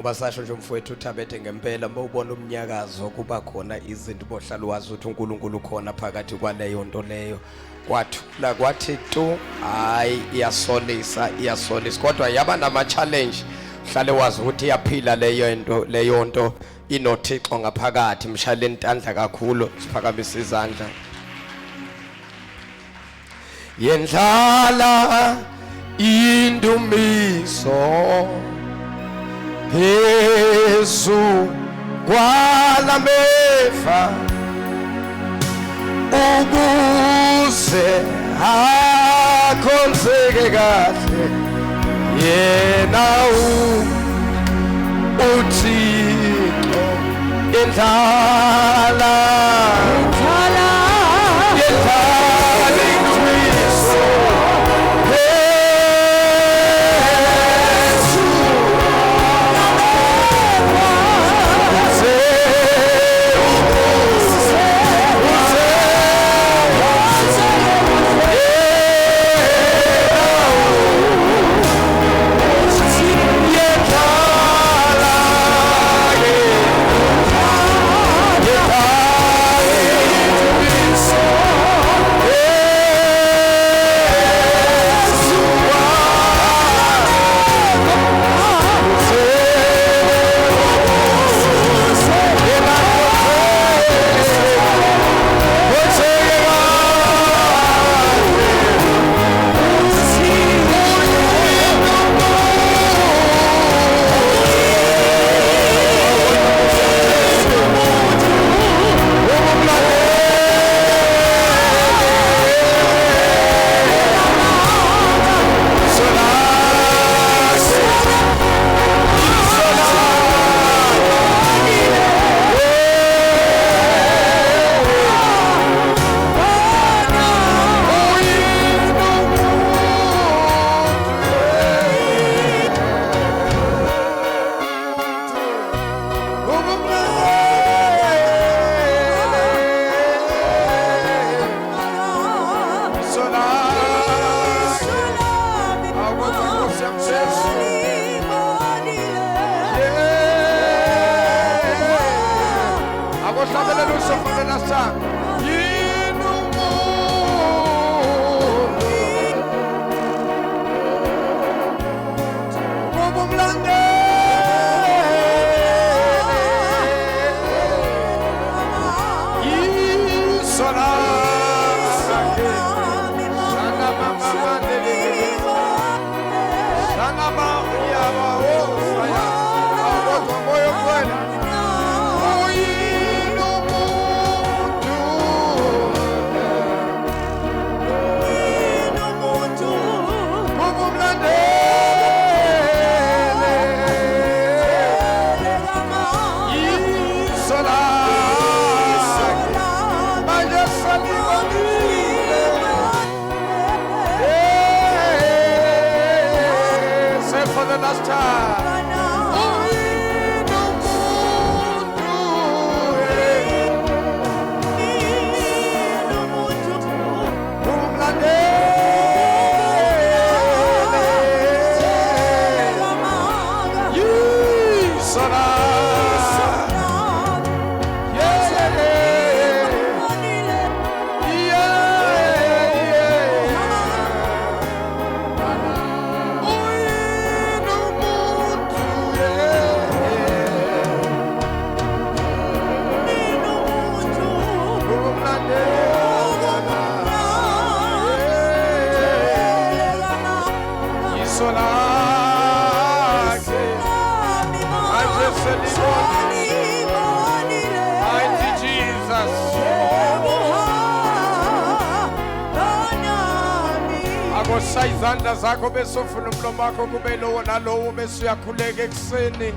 Ubasasho nje mfowethu uThabethe ngempela mawubona umnyakazo kuba khona izinto bohlala wazi ukuthi uNkulunkulu khona phakathi kwaleyo nto leyo kwathula kwathi tu hayi iyasolisa kodwa yaba nama challenge hlale wazi ukuthi iyaphila leyo nto inothixo ngaphakathi mshayele intandla kakhulu siphakamisa izandla yendlala indumiso Yesu kwala mefa ukuze akhonzeke kahle yena uthixo indlala Sayizandla zakho besofuna umlomo wakho kube lowo nalowo bese uyakhuleka ekseni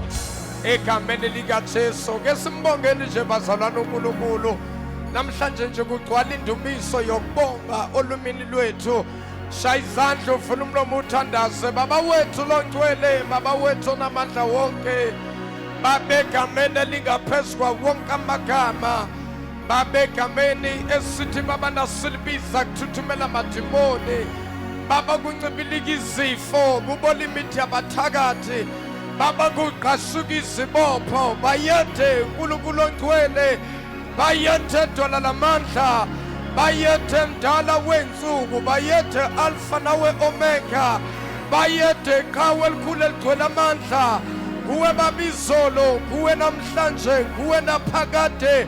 egameni lika Jesu ke simbongeni nje bazalwana uNkulunkulu namhlanje nje kugcwala indumiso yokubonga olumini lwethu shayizandla ufuna umlomo uthandaze baba wethu longcwele baba wethu onamandla wonke babegameni elingaphezulu wonke amagama babegameni esithi baba nasilibiza kuthuthumela amadimoni Baba kuncibilika izifo kubola imithi yabathakathi Baba kuqhasuka izibopho bayethe uNkulunkulu ongcwele bayethe dwala lamandla bayethe mdala wensuku bayethe alfa nawe omega bayethe qhawe elikhulu eligcwele amandla kuwe babizolo kuwe namhlanje kuwe naphakade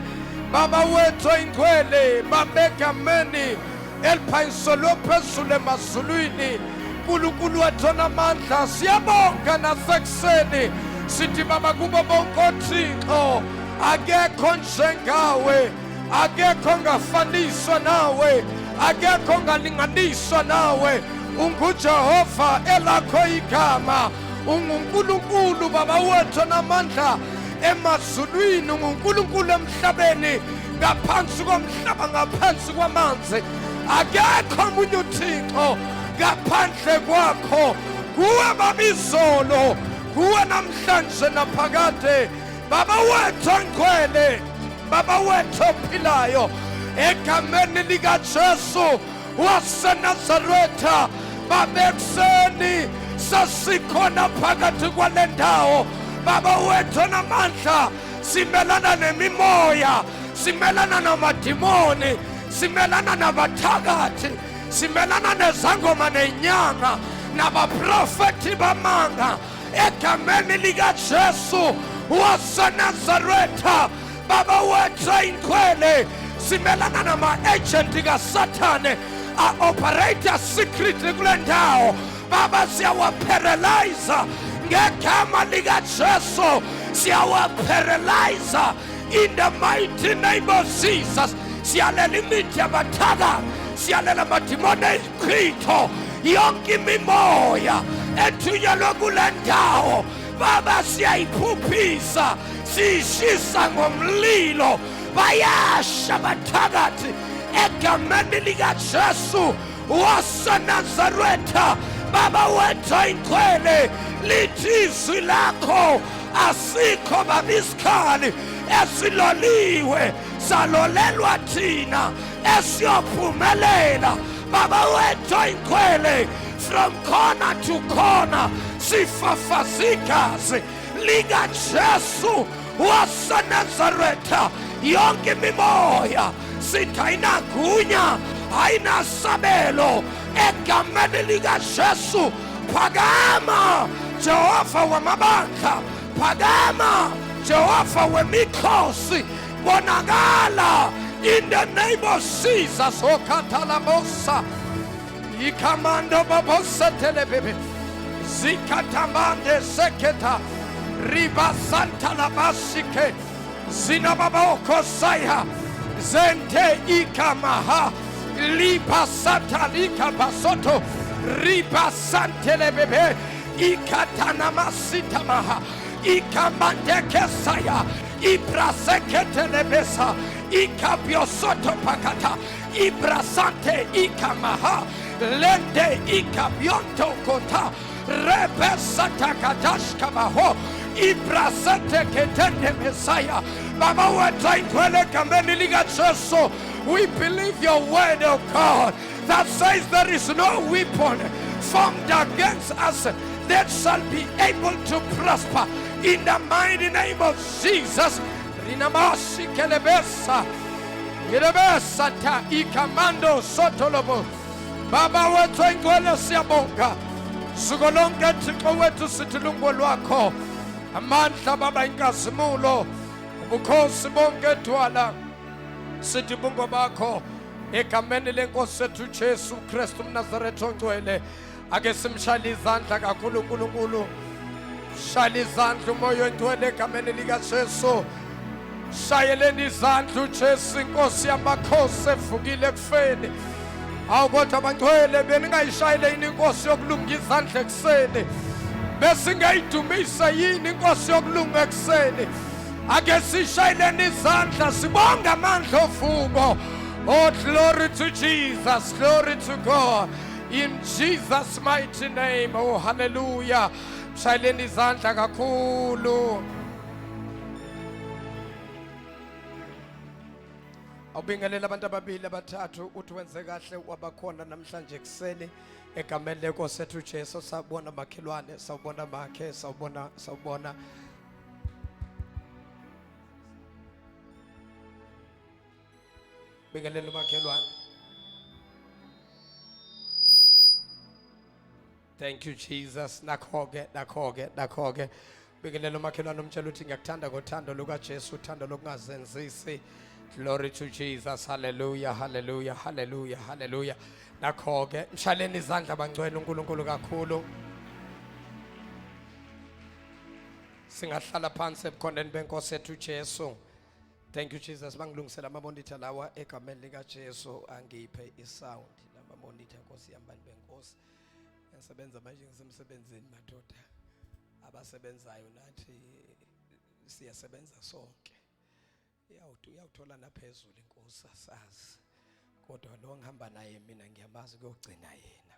Baba wethu ingcwele babegameni eliphakanyiswe phezulu emazulwini uNkulunkulu wethu onamandla siyabonga nasekuseni sithi Baba kubo bonke oThixo akekho njengawe akekho ongafaniswa nawe akekho ongalinganiswa nawe unguJehova elakho igama unguNkulunkulu Baba wethu onamandla emazulwini unguNkulunkulu emhlabeni ngaphansi komhlaba ngaphansi kwamanzi akekho omunye uThixo ngaphandle kwakho kuwe babizolo kuwe namhlanje naphakade Baba wethu ongcwele Baba wethu ophilayo egameni likaJesu waseNazaretha babekuseni sasikhona phakathi kwale ndawo Baba wethu onamandla simelana nemimoya simelana namadimoni simelana nabathakathi simelana nezangoma nenyanga nabaprofeti bamanga egameni likaJesu waseNazaretha Baba wethu ingcwele simelana nama-agent kaSathane a-operate secretly kule ndawo Baba siyawaparalyza ngegama likaJesu siyawaparalyza in the mighty name of Jesus siyalela imithi yabathaka siyalela amadimoni ezichitho yonke imimoya ethunyelwe kule ndawo Baba siyayiphuphisa siyishisa ngomlilo bayasha bathakathi egameni likaJesu waseNazaretha Baba wethu ingcwele lithi izwi lakho asikho Baba isikhali esiloliwe salolelwa thina esiyophumelela Baba wethu ingcwele from corner to corner sifafazikazi likaJesu waseNazaretha yonke imimoya sithi ayinagunya ayinasabelo egameni likaJesu phakama Jehova wamabandla phakama Jehova wemikhosi bonakala in the name of Jesus okatalabosa ikamando babosa telebebe zikatamande seketa riba santa labasike zinababoko saya zente ikamaha liba santa likabasoto riba santelebebe ikatana masitamaha ikamandeke saya ibraseketelebesa ikabiosoto pakata ibrasante ikamaha lende ikabionto kota rebesata katashkamaho ibrasante ketende mesaya Baba wethu ingcwele egameni likaJesu we believe your word of God that says there is no weapon formed against us that shall be able to prosper in the mighty name of Jesus rinamasi kelebesa kelebesa ta ikamando sotolobo Baba wethu ingcwele siyabonga suku lonke Thixo wethu sithi lungu lwakho amandla Baba inkazimulo ubukhosi bonke dwala sithi bungo bakho egameni lenkosi ethu Jesu Kristu mNazaretha ongcwele ake simshayile izandla kakhulu uNkulunkulu shayile izandla umoya ongcwele egameni likaJesu shayeleni izandla uJesu inkosi yamakhosi evukile ekufeni awukodwa abangcwele beningayishayile yini inkosi yokulunga izandla ekuseni besingayidumisa yini inkosi yokulunga ekuseni ake sishayeleni izandla sibonga amandla ovuko oh glory to Jesus glory to God in Jesus mighty name oh hallelujah shayeleni izandla kakhulu Awubingelela abantu ababili abathathu uthi wenze kahle wabakhona namhlanje kuseni egameni lenkosi ethu Jesu. Sawubona makhelwane, sawubona makhe, sawubona bingelela makhelwane. Thank you Jesus. Nakhoke bingelela makhelwane umtshela uthi ngiyakuthanda ngothando luka Jesu, uthando lokungazenzisi. Glory to Jesus. Hallelujah, hallelujah, hallelujah, hallelujah. Nakho-ke mshaleni izandla bangcwele uNkulunkulu kakhulu. Singahlala phansi ebukhoneni benkosi ethu Jesu. Thank you Jesus. Bangilungisela ama-monitor lawa egameni lika Jesu, angiphe isound nama-monitor nkosi yambani benkosi. Ngisebenza manje ngisemsebenzini madoda. Abasebenzayo nathi siyasebenza sonke. Uyawuthola naphezulu inkosi asazi. Kodwa lo ngihamba naye mina ngiyamazi ukugcina yena.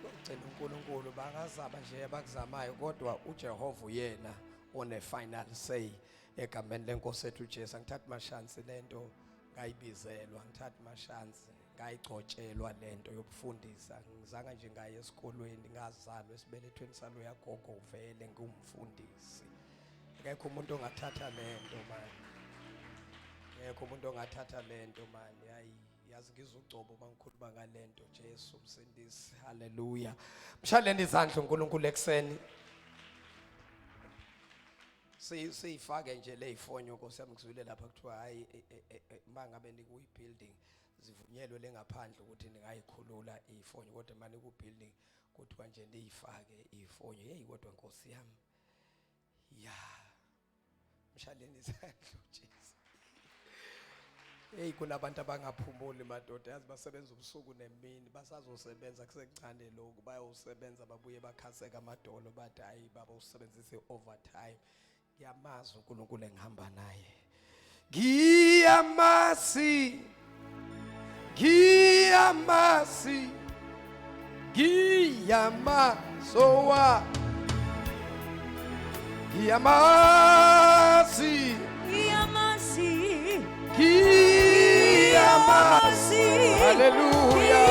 Ukugcina uNkulunkulu bangazaba nje abakuzamayo kodwa uJehova uyena one final say egameni lenkosi ethu Jesu. Ngithatha amashansi lento ngayibizelwa, ngithatha amashansi ngayigcotshelwa lento yokufundisa. Ngizanga nje ngaye esikolweni ngazalwa esibelethweni salo yagogo uvele ngumfundisi. Ngekho umuntu ongathatha lento manje. Ngekho umuntu ongathatha lento manje. Hayi yazi ngizugcobo bangikhuluma ngalento Jesu umsindisi. Hallelujah. Mshaleni izandla uNkulunkulu ekseni. Siyifake nje le ifonyo Nkosi yami ngizwile lapha kuthiwa hayi mangabe nikuyi building zivunyelwe lengaphandle ukuthi ningayikhulula ifonyo kodwa manje ku building kuthiwa nje niyifake ifonyo. Hey kodwa Nkosi yami. Yeah. Mshaleni izandla Jesu. Hey kunabantu abangaphumuli madoda yazi basebenza ubusuku nemini basazosebenza kusekuncane lokho bayosebenza babuye bakhaseka amadolo bathi hayi baba usebenzise overtime. Ngiyamazi uNkulunkulu engihamba naye. Ngiyamazi sowa Ngiyamazi Hallelujah.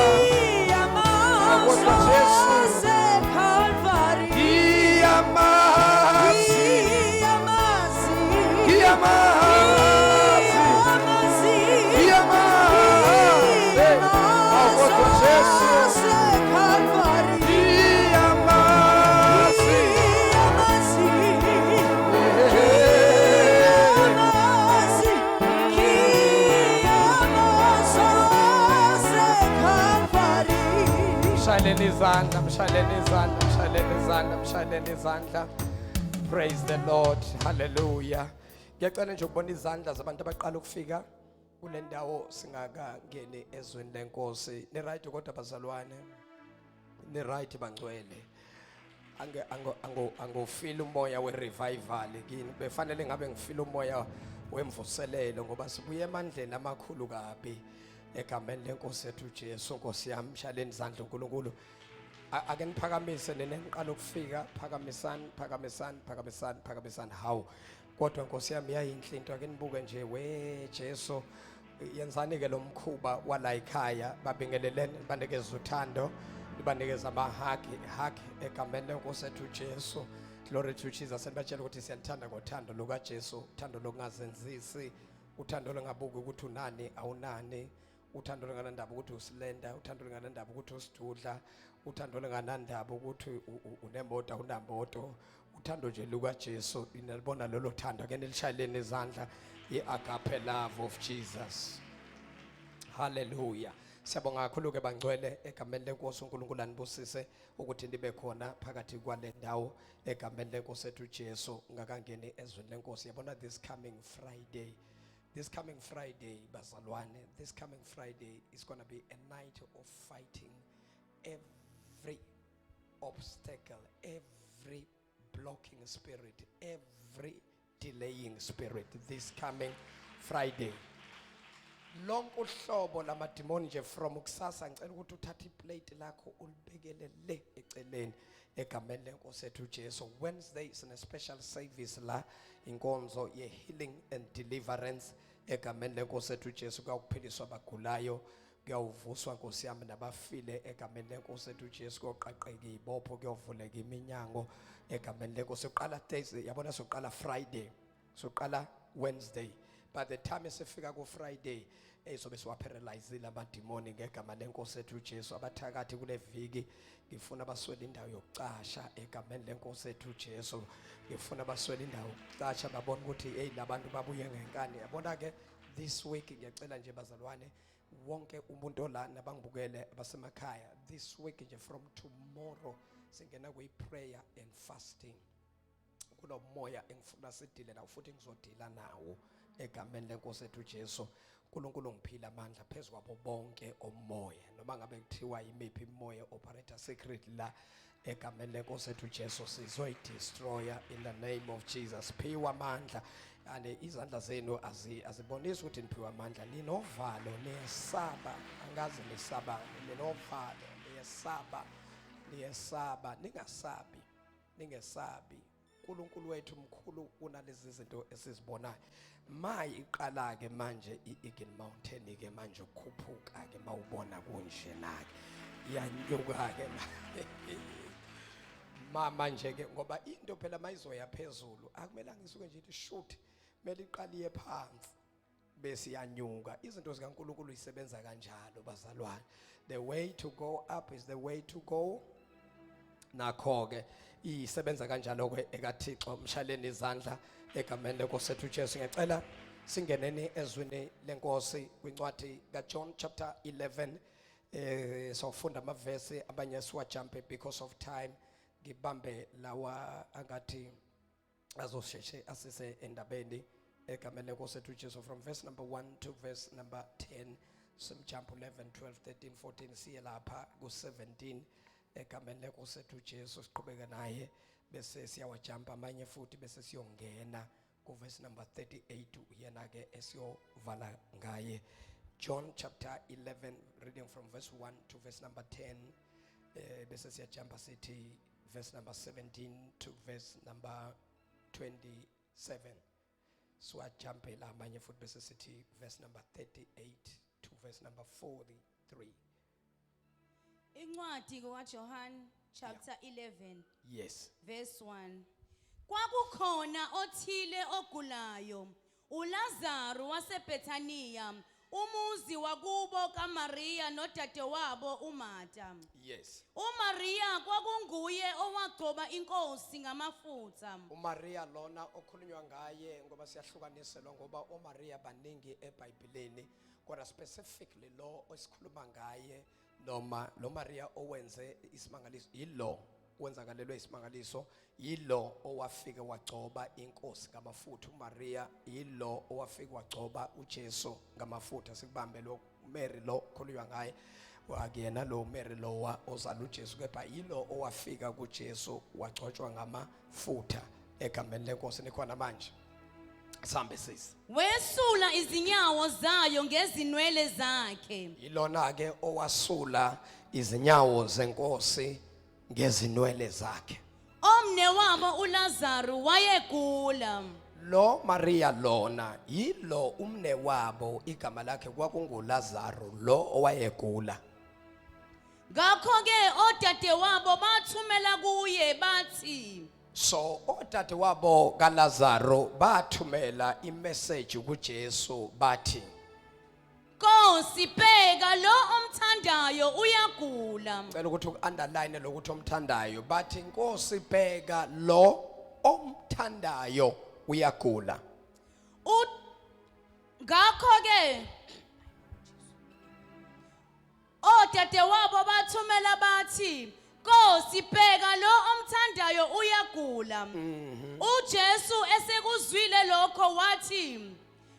Mshaleni izandla. Praise the Lord. Hallelujah. Ngiyacela nje ukubona izandla zabantu abaqala ukufika kule ndawo singakangeni ezweni lenkosi. Ni right kodwa bazalwane. Ni right bangcwele. Angofeel umoya we revival kini. Befanele ngabe ngifeel umoya wemvuselelo ngoba sibuye emandleni amakhulu kabi egameni lenkosi ethu Jesu. Nkosi yami mshaleni izandla uNkulunkulu. Ake niphakamise nenqala ukufika phakamisani hawu kodwa Nkosi yami yayinhle into. Ake nibuke nje we Jesu yenzani ke lo mkhuba wala ekhaya babingelelene banikeza uthando libanikeza amahagi egameni lenkosi ethu Jesu. Glory to Jesus. Senbatshela ukuthi siyalithanda ngothando luka Jesu, uthando lokungazenzisi, uthando longabuki ukuthi unani awunani, uthando longanandaba ukuthi usilenda, uthando longanandaba ukuthi usidudla, uthando longanandaba ukuthi unemoto awunamoto, uthando nje luka Jesu. Inalibona lolo thando ake nilishayeleni izandla i-agape love of Jesus. Hallelujah. Siyabonga kakhulu ke bangcwele egameni lenkosi uNkulunkulu anibusise ukuthi nibe khona phakathi kwale ndawo egameni lenkosi ethu Jesu ngakangeni ezweni lenkosi. Yabona this coming Friday bazalwane, this coming Friday is going to be a night of fighting every obstacle, every blocking spirit, every delaying spirit this coming Friday. Lonke uhlobo lamadimoni nje from ukusasa ngicela ukuthi uthathe iplate lakho ulibekele le eceleni egameni lenkosi ethu Jesu. Wednesday is a special service la inkonzo ye healing and deliverance egameni lenkosi ethu Jesu kuyawuphiliswa abagulayo kuyawuvuswa Nkosi yami nabafile egameni lenkosi ethu Jesu koqaqeka izibopho kuyovuleka iminyango egameni lenkosi uqala Thursday yabona soqala Friday soqala Wednesday by the time esifika ku Friday ezobe siwaparalyze amademoni ngegama lenkosi ethu Jesu abathakathi kule viki ngifuna baswele indawo yokucasha egameni lenkosi ethu Jesu ngifuna baswele indawo yokucasha babone ukuthi hey labantu babuye ngenkani yabona ke this week ngiyacela nje bazalwane wonke umuntu la nabangibukele abasemakhaya this week nje from tomorrow singena kwi prayer and fasting kulo moya engifuna sidile nawo futhi ngizodila nawo egameni lenkosi ethu Jesu uNkulunkulu ngiphila amandla phezukwabo bonke omoya noma ngabe kuthiwa imiphi imoya operator secret la egameni lenkosi ethu Jesu sizoyidestroya in the name of Jesus phiwa amandla ane izandla zenu azibonisa ukuthi niphiwa amandla ninovalo niyesaba angazi nisaba ninovalo niyesaba ningesabi uNkulunkulu wethu mkhulu unalezi zinto esizibonayo mayi iqala ke manje iEagle Mountain ke manje ukukhuphuka ke mawubona kunje nake iyanyuka ke manje ke ngoba into phela mayizoya phezulu akumela ngisuke nje ithi shoot mele iqaliye phansi bese iyanyuka izinto zikaNkulunkulu isebenza kanjalo bazalwane the way to go up is the way to go nakho ke isebenza kanjalo ke ekaThixo mshaleni izandla egameni lenkosi ethu Jesu ngicela singeneni ezwini lenkosi kwincwadi kaJohn chapter 11 sofunda amavesi abanye siwajumpe because of time ngibambe lawa angathi azosheshe asise endabeni egameni lenkosi ethu Jesu from verse number 1 to verse number 10 simjump 11 12 13 14 siye lapha ku 17 egameni lenkosi ethu Jesu siqhubeka naye bese siyawajumpa amanye futhi bese siyongena ku verse number 38 yena ke esiyovala ngaye John chapter 11 reading from verse 1 to verse number 10 bese siyajumpa sithi verse number 17 to verse number 27 siwajumpe la amanye futhi bese sithi verse number 38 to verse number 43 Incwadi kaJohn chapter 11 yes verse 1 Kwakukhona othile ogulayo uLazaro waseBethania umuzi wakubo kaMaria nodadewabo uMartha yes uMaria kwakunguye owagcoba inkosi ngamafutha uMaria lona okhulunywa ngaye ngoba siyahlukaniselwa ngoba uMaria baningi eBhayibhelini kodwa specifically lo esikhuluma ngaye noma lo Maria owenze isimangaliso yilo wenzakalelwe isimangaliso yilo owafika wagcoba inkosi ngamafutha uMaria yilo owafika wagcoba uJesu ngamafutha sikubambe lo Mary lo khulunywa ngaye akuyena lo Mary lo ozala uJesu kepha yilo owafika kuJesu wagcotshwa ngamafutha egameni lenkosi nikhona manje sambe sisi wesula izinyawo zayo ngezinwele zakhe ilona ke owasula izinyawo zenkosi ngezinwele zakhe omne wabo uLazaro wayegula lo Maria lona yilo umne wabo igama lakhe kwakunguLazaro lo owayegula ngakho ke odadewabo bathumela kuye bathi so odade wabo kaLazaro bathumela imessage kuJesu bathi Nkosi bheka lo omthandayo uyagula ngicela ukuthi uunderline lokuthi omthandayo bathi Nkosi bheka lo omthandayo uyagula ngakho ke odadewabo bathumela bathi Nkosi bheka lo omthandayo uyagula uJesu esekuzwile lokho wathi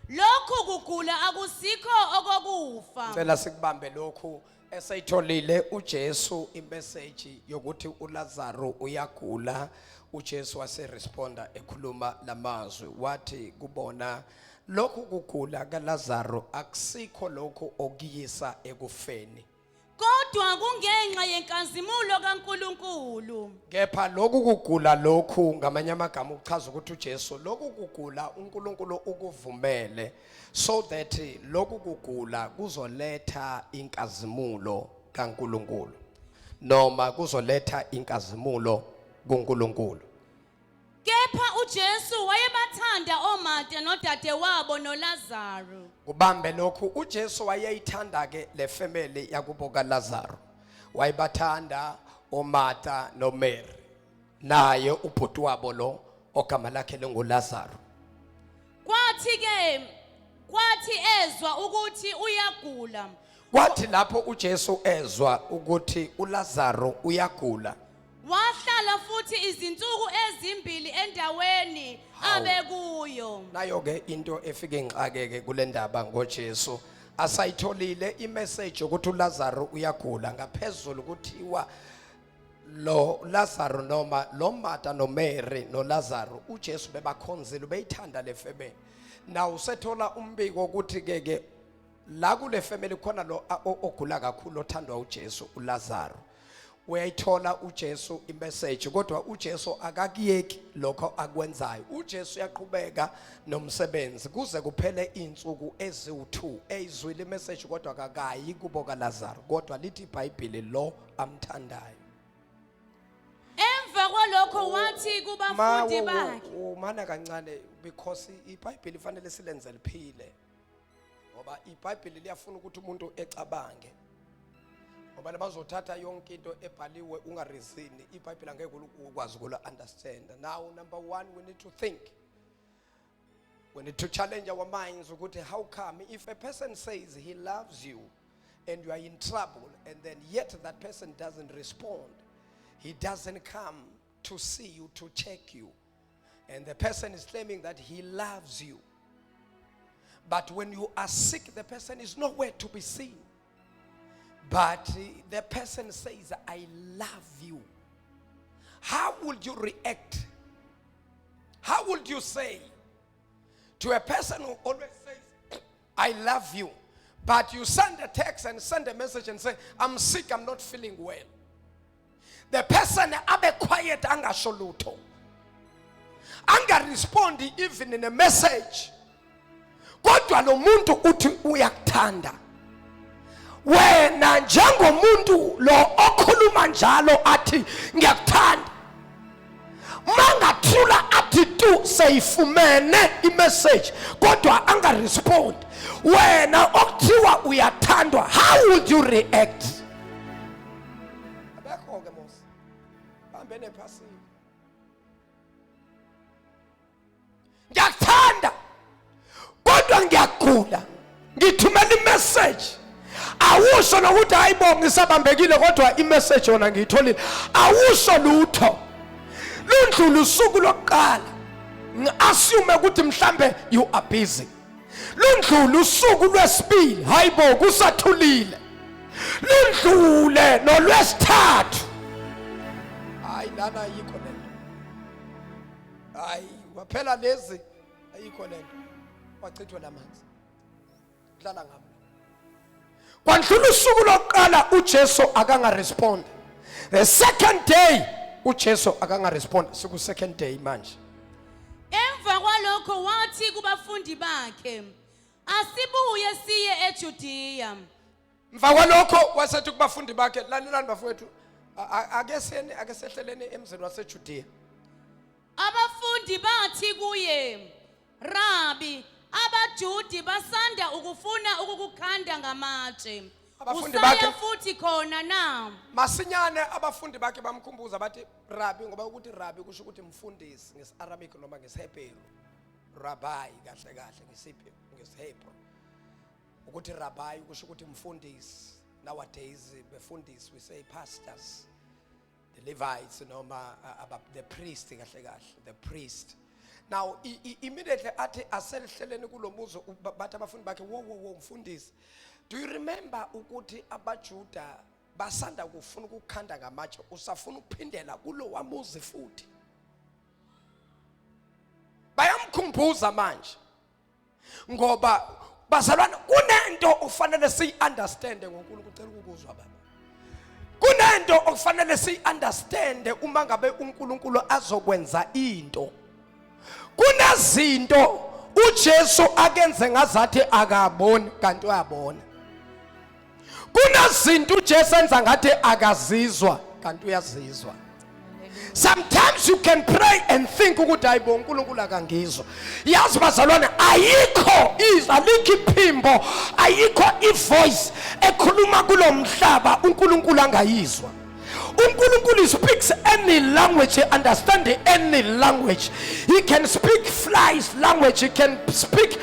lokho kugula akusikho okokufa ngicela sikubambe lokhu esayitholile uJesu imessage yokuthi uLazaro uyagula uJesu waseresponda ekhuluma lamazwi wathi kubona lokhu kugula kaLazaro akusikho lokho okuyisa ekufeni kodwa kungenxa yenkazimulo kaNkulunkulu. Kepha lokhu kugula lokhu ngamanye amagama uchaza ukuthi uJesu lokhu kugula uNkulunkulu ukuvumele so that lokhu kugula kuzoletha inkazimulo kaNkulunkulu noma kuzoletha inkazimulo kuNkulunkulu. Kepha uJesu wayebathanda oMarta nodadewabo noLazaro. Kubambe lokhu uJesu wayeyithanda ke le family yakubo kaLazaro. Wayebathanda oMarta noMary. Naye ubhuti wabo lo ogama lakhe linguLazaro. Kwathi ezwa ukuthi uyagula. Kwathi lapho uJesu ezwa ukuthi uLazaro uyagula. Wahlala futhi izinsuku ezimbili endaweni abekuyo. Nayo ke into efike ngixakeke kule ndaba ngoJesu asayitholile imessage ukuthi uLazaro uyagula ngaphezulu kuthiwa lo Lazaro noma lo Martha no Mary no Lazaro uJesu bebakhonzile beyithanda le family. Now usethola umbiko ukuthi ke la kule family khona lo ogula kakhulu othandwa uJesu uLazaro. Uyayithola uJesu imessage kodwa uJesu akakiyeki lokho akwenzayo. uJesu uyaqhubeka nomsebenzi kuze kuphele insuku eziwu2 ezwile imessage kodwa akakayi kubo kaLazaro kodwa lithi iBhayibheli lo amthandayo. Emva kwalokho wathi kubafundi bakhe. Umana kancane because iBhayibheli fanele silenze liphile. Ngoba iBhayibheli liyafuna ukuthi umuntu ecabange. Ngoba bazothatha yonke into ebhaliwe ungarizini iBhayibheli angeke ukwazi ukula understand. Now number 1 we need to think. We need to challenge our minds ukuthi how come if a person says he loves you and you are in trouble and then yet that person doesn't respond. He doesn't come to see you, to check you. And the person is claiming that he loves you. But when you are sick, the person is nowhere to be seen. But the person says, I love you. How would you react? How would you say to a person who always says, I love you, but you send a text and send a message and say, I'm sick, I'm not feeling well. The person abe quiet angasho lutho. Anga respond even in a message. Kodwa lo muntu uthi uyakuthanda. Wena njengomuntu lo okhuluma njalo athi ngiyakuthanda. Mangathula athi tu seyifumene imessage kodwa anga respond. Wena okuthiwa uyathandwa, how would you react? Ngiyakuthanda kodwa ngiyagula ngithumela imessage awusho nokuthi hayibonga isabambekile kodwa imessage yona ngiyitholile awusho lutho lundlula usuku lokuqala ngiassume ukuthi mhlambe you are busy lundlula usuku lwesibili hayibo kusathulile lundlule nolwesithathu hayi lana yikho lento hayi waphela lezi ayikho lento wachithwa lamanzi dlala ngami kwandlula usuku lokuqala uJesu akanga respond the second day uJesu akanga respond siku second day manje Emva kwalokho wathi kubafundi bakhe asibuye siye eJudiya. Mva kwalokho wasethi kubafundi bakhe lalelani bafowethu ake sehlelene emzini waseJudiya. Abafundi bathi kuye, Rabi, abaJudi basanda ukufuna ukukukhanda ngamatshe. Usaya futhi khona na? Masinyane abafundi bakhe bamkhumbuza bathi Rabi ngoba ukuthi Rabi kusho ukuthi mfundisi ngesiArabic noma ngesiHebrew. Rabbi kahle kahle ngesiHebrew. Ukuthi Rabbi kusho ukuthi mfundisi. Nowadays befundisi we say pastors. The Levites noma the priest kahle kahle, the priest. Now immediately athi aselhleleni kulomuzo bathi abafundi bakhe wo mfundisi. Do you remember ukuthi abaJuda basanda kufuna ukukhanda ngamatshe usafuna ukuphindela kulo wamuzi futhi? Bayamkhumbuza manje. Ngoba bazalwana kunento ufanele siyi understand ngoNkulunkulu ucela ukuzwa baba. kunento okufanele siyi-understande uma ngabe uNkulunkulu azokwenza into. Kunezinto uJesu akenze ngazathi akaboni kanti uyabona. Kunezinto uJesu enza ngathi akazizwa kanti uyazizwa. Sometimes you can pray and think ukuthi hayibo uNkulunkulu akangizwa. Yazi bazalwane, alikho iphimbo, ayikho ivoice ekhuluma kulomhlaba uNkulunkulu angayizwa. uNkulunkulu speaks any language, he understands any language. He can speak flies language, he can speak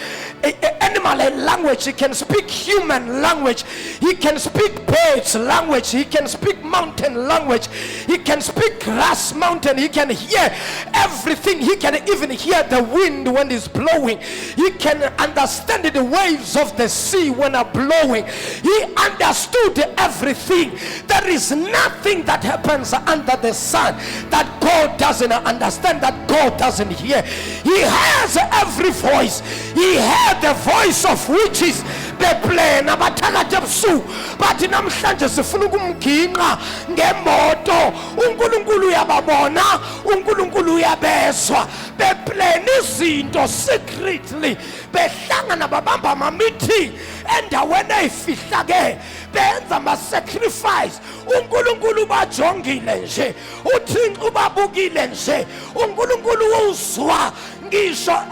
animal language, he can speak human language, he can speak birds language, he can speak mountain language, he can speak grass mountain, he can hear everything, he can even hear the wind when it's blowing, he can understand the waves of the sea when are blowing. He understood everything. There is nothing that happens under the sun that God doesn't understand, that God doesn't hear. He has every voice. He heard the voice of witches. Beplena bathakathi ebusuku bathi namhlanje sifuna ukumginqa ngemoto. uNkulunkulu uyababona, uNkulunkulu uyabezwa. Beplena izinto secretly, behlangana babamba ama meeting endaweni eyifihlake, benza ama sacrifice. uNkulunkulu bajongile nje, uThixo ubabukile nje, uNkulunkulu uzwa ngisho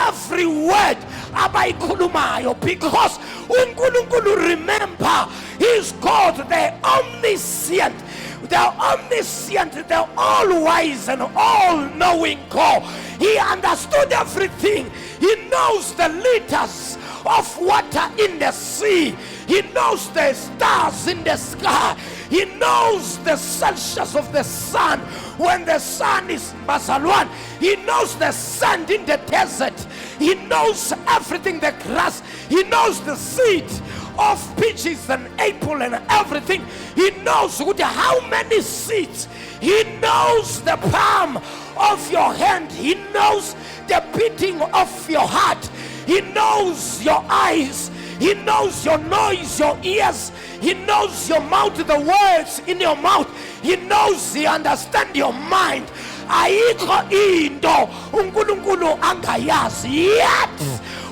every word abayikhulumayo, because uNkulunkulu, remember, he's God, the omniscient, the all-wise and all-knowing God. He understood everything. He knows the liters of water in the sea. He knows the stars in the sky. He knows the Celsius of the sun when the sun is Basalwan. He knows the sand in the desert. He knows everything, the grass. He knows the seed of peaches and apple and everything. He knows how many seeds. He knows the palm of your hand. He knows the beating of your heart. He knows your eyes. He knows your nose, your ears. He knows your mouth, the words in your mouth. He knows, he understands your mind. Ayikho into uNkulunkulu angayazi. Yet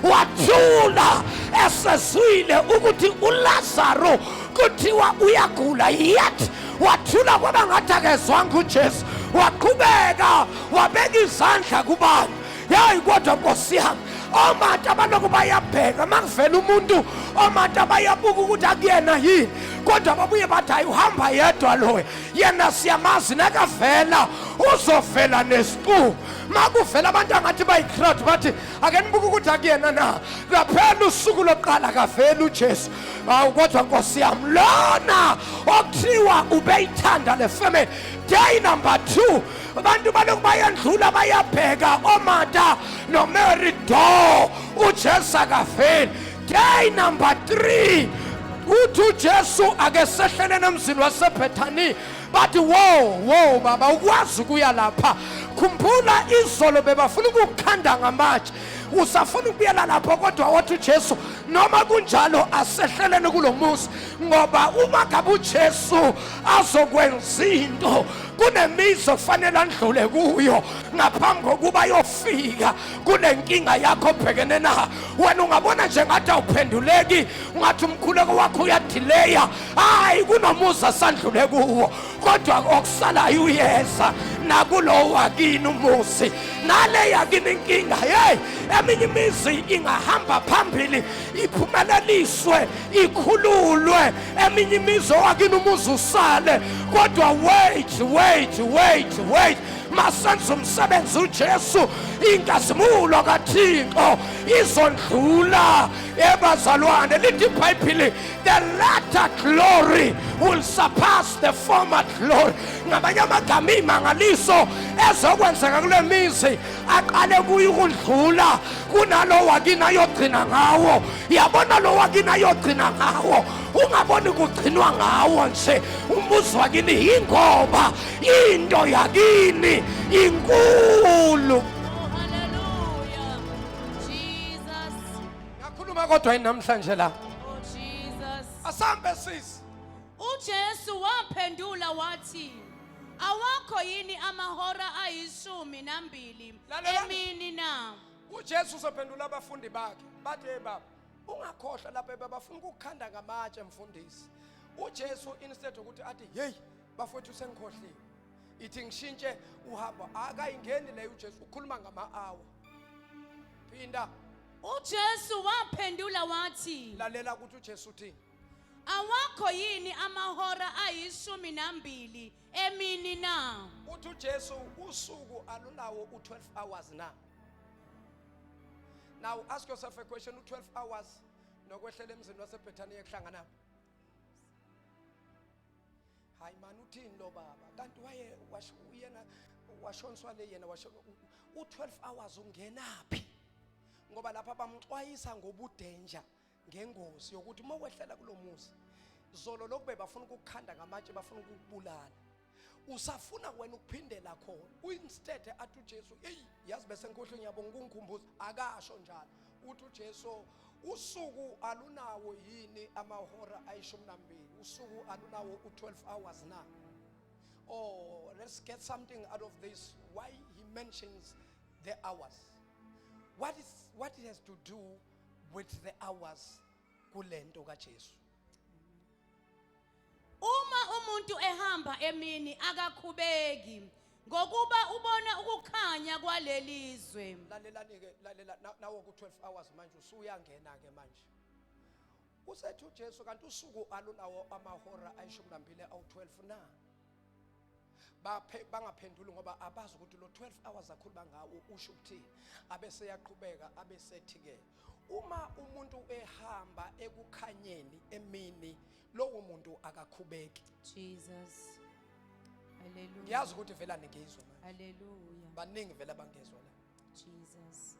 wathula esezwile ukuthi uLazaro kuthiwa uyagula. Yet wathula kwaba ngathi akezwanga uJesu, waqhubeka wabeka izandla kubantu. Yayi kodwa Nkosi yami, omata abaloku bayabheka makuvela umuntu, omata bayabuka ukuthi akuyena yini, kodwa babuye bathi hayi uhamba yedwa loya, yena siyamazi nakavela uzovela nesiqu. Makuvela abantu angathi bayikrowd bathi ake nibuke ukuthi akuyena na, laphela usuku lokuqala kavela uJesu. Awu kodwa Nkosi yami, lona okuthiwa ubeyithanda le family. Day number 2, abantu baloku bayandlula bayabheka omata noMary do uJesu akaveli. Day number 3, uthi uJesu ake sehlele nemzini waseBethani. Bathi wo baba, ukwazi ukuya lapha. Khumbula izolo bebafuna ukukhanda ngamatshe, usafuna ukuyela lapho, kodwa wathi uJesu noma kunjalo asehlelene kulomuzi, ngoba uma ngabe uJesu azokwenza into kunemizo kufanele andlule kuyo ngaphambi kokuba yofika kule nkinga yakho obhekene na. Wena ungabona nje ngathi awuphenduleki, ungathi umkhuleko wakho uyadileya. Hayi, kunomuzi asandlule kuwo, kodwa okusalayo uyeza nakulo wakini umuzi, nale yakini inkinga. Hey, eminye imizi ingahamba phambili iphumeleliswe ikhululwe, eminye imizi wakini umuzi usale, kodwa wait, masenza umsebenzi uJesu, inkazimulo kaThixo izondlula. Ebazalwane, lithi iBhayibheli, the latter glory will surpass the former glory. Ngamanye amagama imangaliso ezokwenzeka kule mizi aqale kuyo ukudlula kunalo wakini ayogcina ngawo. Yabona lo wakini ayogcina ngawo, ungaboni kugcinwa ngawo nje. Umuzi wakini ingoba into yakini inkulu. Hallelujah. Jesus. Ngakhuluma kodwa namhlanje la. Oh Jesus. Asambe sisi. uJesu waphendula wathi, awakho yini amahora ayishumi nambili Lalela. emini na? uJesu uzophendula abafundi bakhe bathi hey baba ungakhohlwa lapha bafuna ukukhanda ngamatshe mfundisi. uJesu instead ukuthi athi hey bafowethu sengikhohliwe ithi ngishintshe uhamba akayingeni le uJesu ukhuluma ngama-hour. Phinda uJesu waphendula wathi, lalela ukuthi uJesu uthini. awakho yini amahora ayishumi nambili emini na? Uthi uJesu usuku alunawo u12 hours na. Now ask yourself a question, u12 hours nokwehlela emzini waseBhethaniya kuhlangana. Hayi man uthini lo baba? Kanti waye uyena washoniswa le yena u12 hours ungenaphi? Ngoba lapha bamxwayisa ngobudenja ngengozi yokuthi uma wehlela kulomuzi zolo lokube bafuna ukukhanda ngamatshe bafuna ukubulala. Usafuna wena ukuphindela khona. Instead athi uJesu hey yazi bese nkohlo ngiyabonga ukungikhumbuza akasho njalo. Uthi uJesu usuku alunawo yini amahora ayishumi nambili. Usuku alunawo u12 hours na. Oh, let's get something out of this. Why he mentions the hours. What it has to do with the hours kulento kaJesu. Uma umuntu ehamba emini akakhubeki ngokuba ubona ukukhanya kwalelizwe. Lalelani ke lalela nawo ku12 hours manje usuyangena ke manje. Usethu uJesu kanti usuku alunawo amahora ayishumi nambili awu12 na. Bangaphenduli ngoba abazi ukuthi lo 12 hours akhuluma ngawo usho ukuthini. Abese yaqhubeka abesethi ke uma umuntu ehamba ekukhanyeni emini lowo muntu akakhubeki. Jesus. Hallelujah. Ngiyazi ukuthi vela ningizwa manje. Hallelujah. Baningi vela bangezwa la. Jesus.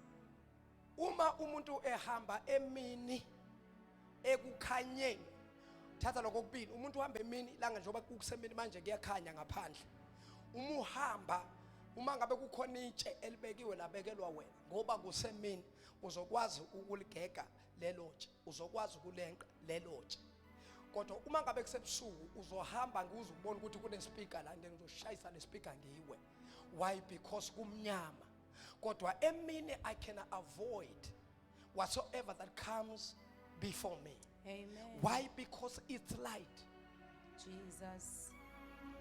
Uma umuntu ehamba emini ekukhanyeni thatha lokho kubili umuntu uhamba emini langa njengoba kusemini manje kuyakhanya ngaphandle. Uma uhamba uma ngabe kukhona itshe elibekiwe labekelwa wena ngoba kusemini uzokwazi ukuligega lelo tshe uzokwazi ukulenqa lelo tshe. Kodwa uma ngabe kusebusuku uzohamba ngize ukubona ukuthi kune speaker la ngizoshayisa le speaker ngiwe. Why? Because kumnyama. Kodwa emini I can avoid whatsoever that comes before me. Amen. Why? Because it's light. Jesus.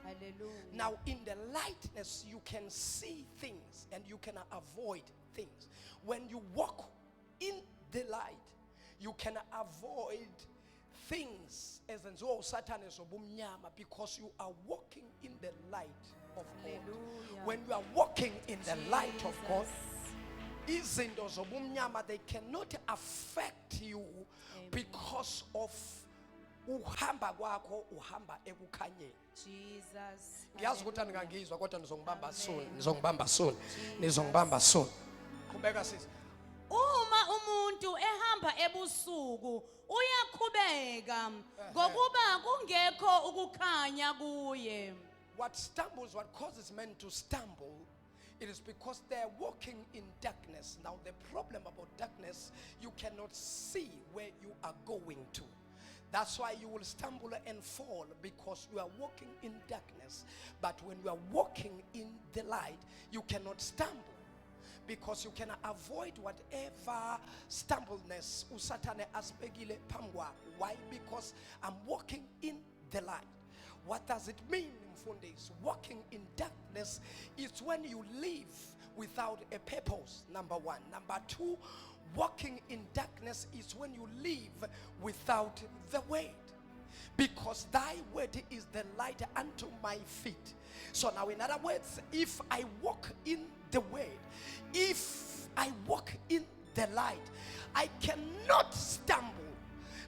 Hallelujah. Now in the lightness you can see things and you can avoid things. When you walk in the light you can avoid things as in Satan is obumnyama because you are walking in the light of God. Hallelujah. When you are walking in the light of God, izinto zobumnyama they cannot affect you. Amen. Because of uhamba kwakho uhamba ekukhanyeni. Jesus. Ngiyazi ukuthi Hallelujah. aningangizwa kodwa nizongibamba soon. Amen. Nizongibamba soon. Jesus. Nizongibamba soon. Qhubeka sisi. Uma umuntu ehamba ebusuku uyakhubeka ngokuba kungekho ukukhanya kuye. What stumbles, what causes men to stumble, it is because they are walking in darkness. Now the problem about darkness, you cannot see where you are going to. That's why you will stumble and fall because you are walking in darkness. But when you are walking in the light, you cannot stumble because you can avoid whatever stumbleness usatane aspegile pamwa. Why? Because I'm walking in the light. What does it mean, Mfundis? Walking in darkness is when you live without a purpose, number one. Number two, walking in darkness is when you live without the word. Because thy word is the light unto my feet. So now in other words, if I walk in the word, if I walk in the light, I cannot stumble.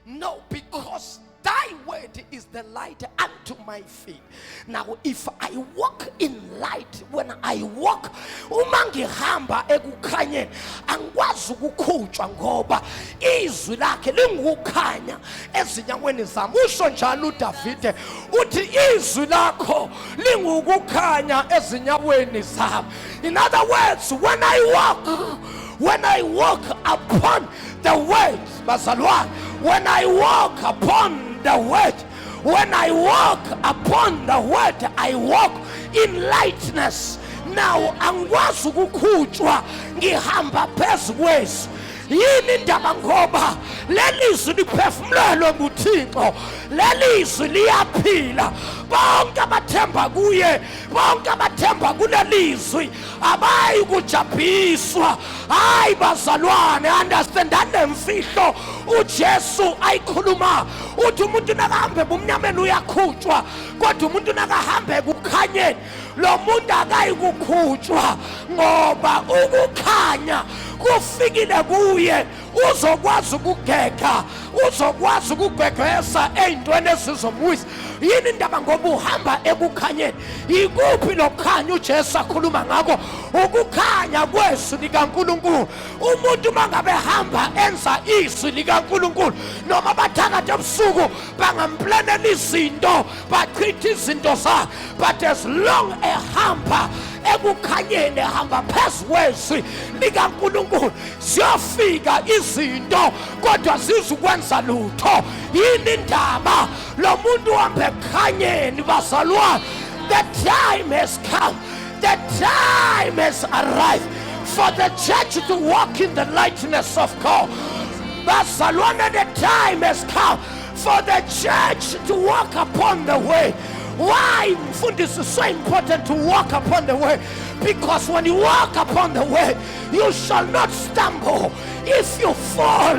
No, because thy word is the light unto my feet. Now if I walk in light, when I walk umangihamba ekukhanyeni angikwazi ukukhutshwa ngoba izwi lakhe lingukukhanya ezinyaweni zami. Usho njalo uDavide uthi izwi lakho lingukukhanya ezinyaweni zami. In other words, when I walk upon the word, bazalwane, when I walk upon the word, When I walk upon the word, I walk in lightness. Now angikwazi ukukhutshwa ngihamba phezu kwesu. Yini indaba ngoba lelizwi liphefumulelwe nguThixo, lelizwi liyaphila. Bonke abathemba kuye, bonke abathemba kulelizwi abayi kujabhiswa. Hayi bazalwane, understandani nemfihlo uJesu ayikhuluma. Uthi umuntu nakahambe ebumnyameni uyakhutshwa, kodwa umuntu nakahambe ekukhanyeni lo muntu akayi kukhutshwa, ngoba ukukhanya kufikile kuye. Uzokwazi ukugeka, uzokwazi ukugwegwesa ey'ntweni ezizomwisa. Yini indaba ngoba uhamba ekukhanyeni? Ikuphi lo kukhanya uJesu akhuluma ngakho? Ukukhanya kwesu likaNkulunkulu. Umuntu mangabe hamba enza izwi likaNkulunkulu, noma bathakathi ebusuku bangamplanela izinto, bachitha izinto zakhe, but as long ehamba ekukhanyeni, ehamba phezu kwezwi likaNkulunkulu, ziyofika izinto kodwa zizukwenza lutho. Yini indaba? Lo muntu uhamba ekukhanyeni bazalwane. The time has come, the time has arrived for the church to walk in the lightness of God. Bazalwane, the time has come for the church to walk upon the way. Why this is so important to walk upon the way? Because when you walk upon the way, you shall not stumble. If you fall,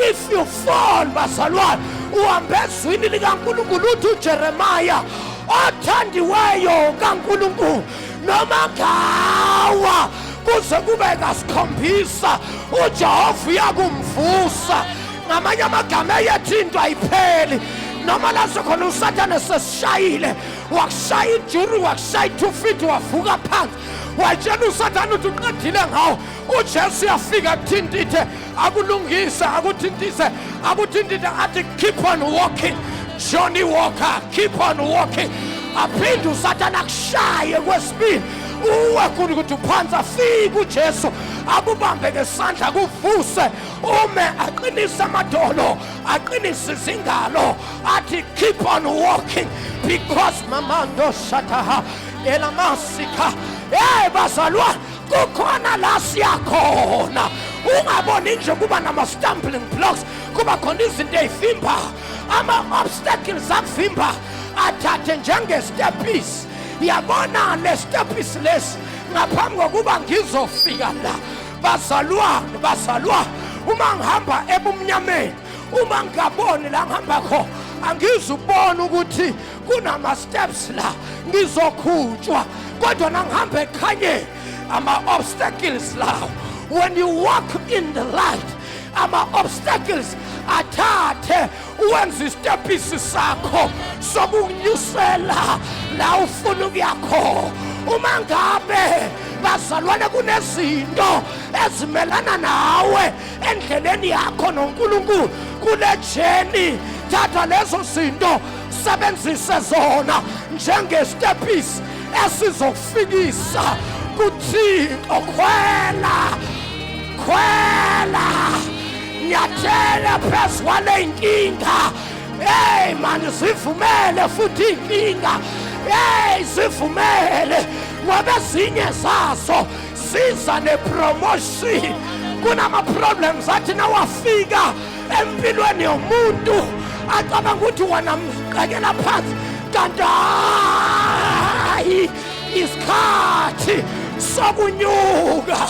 if you fall, bazalwane, uhambezwini likaNkulunkulu. Uthi uJeremiah, othandiweyo kaNkulunkulu, noma ngawa kuze kube kasikhombisa, uJehova uyakumvusa. Ngamanye amagama eyethi into ayipheli. Noma lazo khona uSathane sesishayile, wakushaya ijuri, wakushaya 2 feet, wavuka phansi, watshela uSathane ukuthi uqedile ngawo. uJesu uyafika akuthintithe, akulungise, akuthintise, akuthintithe, athi keep on walking. Johnny Walker, keep on walking. Aphinde uSathane akushaye kwesibili, uwe kuthi ukuthi uphansi, afike uJesu akubambe ngesandla kuvuse, ume aqinise amadolo, aqinise izingalo, athi keep on walking, because mamando shataha elamasika. Hey bazalwane, kukhona la siyakhona. Ungaboni nje kuba nama stumbling blocks, kuba khona izinto ezivimba, ama obstacles akuvimba, athathe njenge steppies. Yabona le steppies lesi ngaphambi kokuba ngizofika la. Bazalwane, bazalwane, uma ngihamba ebumnyameni, uma ngaboni la ngihamba khona, angizubona ukuthi kunama steps la ngizokhutshwa, kodwa nangihamba ekhanyeni ama obstacles lawo. When you walk in the light, ama obstacles athathe wenza istepisi sakho sokunyusela la ufuna ukuyakho. Uma ngabe bazalwane kunezinto ezimelana nawe endleleni yakho noNkulunkulu kule journey, thatha lezo zinto, sebenzise zona njengestepisi esizokufikisa kuThixo. Khwela nyathela phezu kwale inkinga. Hey man, zivumele futhi inkinga. Hey, zivumele, ngoba ezinye zazo ziza nepromotion. Kunama problems athi nawafika empilweni yomuntu acabanga ukuthi wona mqakela phansi, kanti hayi isikhathi sokunyuka.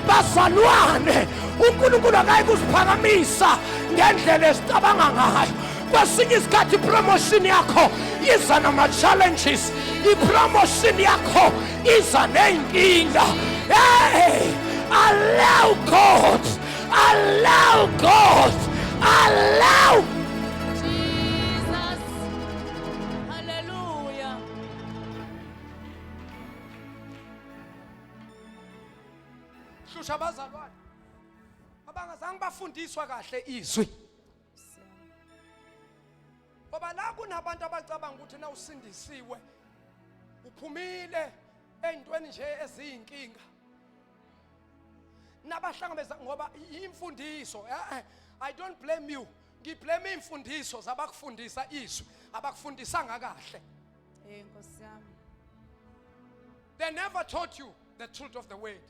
Bazalwane, uNkulunkulu akayikuziphakamisa ngendlela esicabanga ngayo. Kwesinye isikhathi promotion yakho iza nama challenges, ipromotion yakho iza nenkinga. Hey, allow God, allow God, allow Jesus. Hallelujah. Shusha bazalwane abangazange bafundiswa kahle izwi. Ngoba la kunabantu abacabanga ukuthi na usindisiwe uphumile ey'ntweni nje eziyinkinga. Nabahlangabeza ngoba imfundiso. I don't blame you. ngiblame imfundiso zabakufundisa izwi abakufundisanga kahle. Nkosi yami. They never taught you the truth of the word.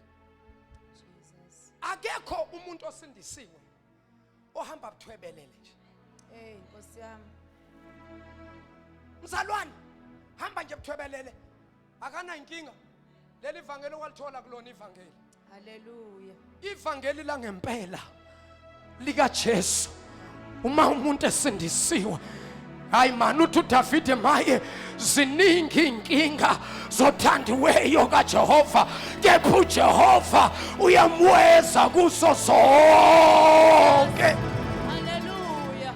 Jesus. Akekho umuntu osindisiwe ohamba buthwebelele nje. Nkosi yami. Mzalwane, hamba nje buthwebelele. Akana inkinga. Leli ivangeli walithola kulona ivangeli. Hallelujah. Ivangeli la ngempela lika Jesu. Uma umuntu esindisiwe, hayi man uthi uDavide maye ziningi inkinga zothandiweyo kaJehova, kepha uJehova uyamweza kuso sonke. Hallelujah.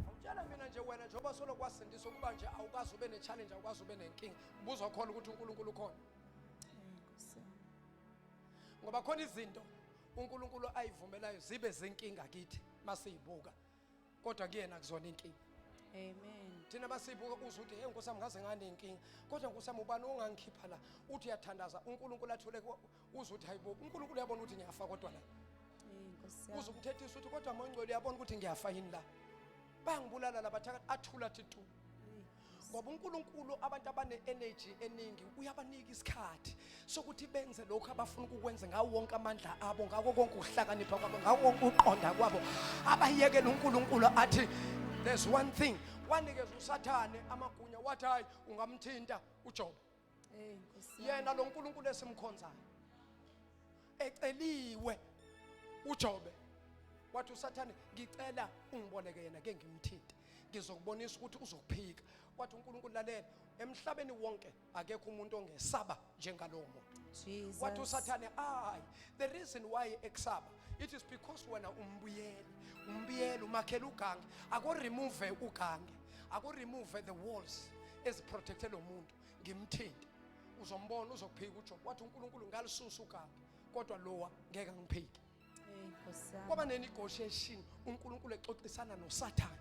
Awutshela mina nje wena njengoba solo kwasindiswa kuba nje awukazi ube ne-challenge, awukazi ube nenkinga, ubuzwa khona ukuthi uNkulunkulu ukhona. Nkosi yami. Ngoba khona izinto uNkulunkulu ayivumelayo zibe zenkinga kithi masiyibuka, kodwa kuyena kuzona inkinga. Amen. Thina masiyibuka uzwe ukuthi hey Nkosi yami ngaze nganenkinga, kodwa Nkosi yami ubani ongangikhipha la, uthi uyathandaza uNkulunkulu athule uzwe ukuthi hayibo uNkulunkulu uyabona ukuthi ngiyafa kodwa la. Nkosi yami. Uzwe umthethisa ukuthi kodwa Mongcwele uyabona ukuthi ngiyafa yini la. Bangibulala labathakathi athula thitu. Ngoba uNkulunkulu abantu abane-energy eningi uyabanika isikhathi sokuthi benze lokho abafuna ukukwenza ngawo wonke amandla abo, ngako konke ukuhlakanipha kwabo, ngawo wonke uqonda kwabo. Abayekela uNkulunkulu athi there's one thing, wanikeza uSathane amagunya wathi hayi ungamthinta uJobe. Nkosi yami. Yena lo uNkulunkulu esimkhonzayo eceliwe uJobe wathi uSathane ngicela ungiboleke yena ke ngimthinte, ngizokubonisa ukuthi uzokuphika. Wathi uNkulunkulu lalela, emhlabeni wonke akekho umuntu ongesaba njengalowo muntu. Jesus. Wathi uSathane the reason why ekusaba, it is because wena umbiyele umakhela ugange, ako remove ugange, ako remove the walls eziprotecte lo muntu, ngimthinte uzombona uzokuphika uJobe. Wathi uNkulunkulu ngalisusa ugange kodwa lowa ngeke ngiphike. Nkosi yami. Kwaba nenegotiation uNkulunkulu exoxisana noSathane.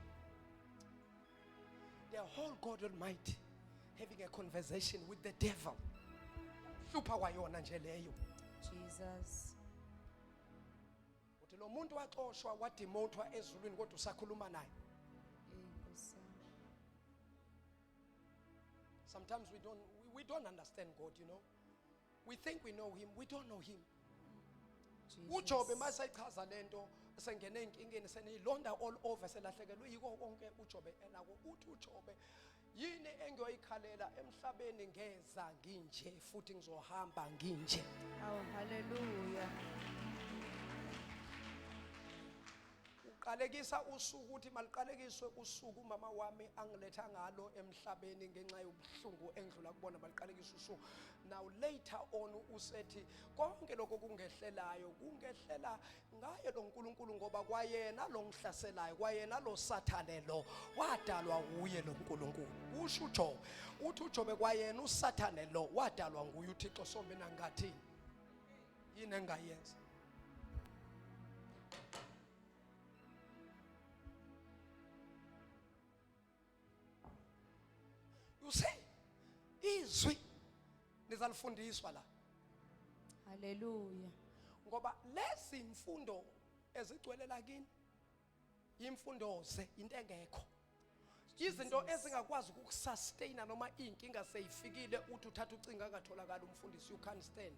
The whole God Almighty having a conversation with the devil. Hlupha kwayona nje leyo. Jesus. Uthi lo muntu waxoshwa wademothwa ezulwini kodwa usakhuluma naye. Nkosi yami. Sometimes we don't understand God, you know. We think we know him, we don't know him. uJobe masayichaza lento sengene inkingeni senilonda all over selahlekelwe yiko konke uJobe enako. Uthi uJobe yini engiyoyikhalela emhlabeni ngeza nginje futhi ngizohamba nginje. Hallelujah. Uqalekisa usuku uthi maliqalekiswe usuku mama wami angiletha ngalo emhlabeni ngenxa yobuhlungu engidlula kubona, maliqalekisa usuku. Now later on usethi konke lokho kungehlelayo kungehlela ngaye lo uNkulunkulu, ngoba kwayena lo ngihlaselayo, kwayena lo Sathane lo wadalwa uye lo uNkulunkulu. Usho uJobe uthi uJobe kwayena uSathane lo wadalwa nguye uThixo. So mina ngathi yini engayenza? You see, izwi nizalifundiswa la. Hallelujah. Ngoba lezi imfundo ezigcwele la kini imfundo ze into engekho. Izinto ezingakwazi ukusustain noma inkinga seyifikile uthi uthatha ucinga ngatholakala umfundisi, you can't stand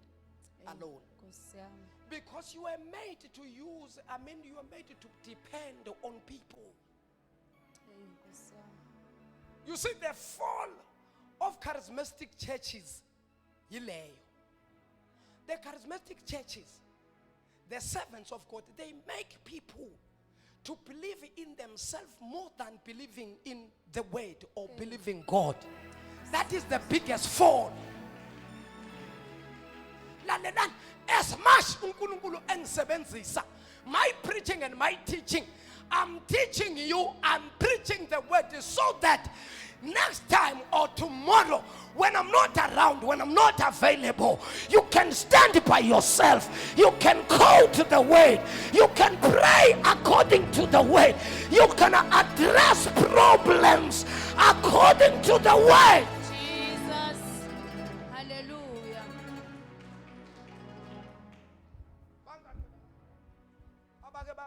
alone. Nkosi yami. Because you are made to use, you are made to depend on people. Nkosi yami. You see, the fall of charismatic churches, yileyo. The charismatic churches, the servants of God, they make people to believe in themselves more than believing in the word or believing God. That is the biggest fall. As much uNkulunkulu engisebenzisa, my preaching and my teaching, I'm teaching you, I'm preaching the word so that next time or tomorrow, when I'm not around, when I'm not available, you can stand by yourself. You can call to the word. You can pray according to the word. You can address problems according to the word. Jesus. Hallelujah.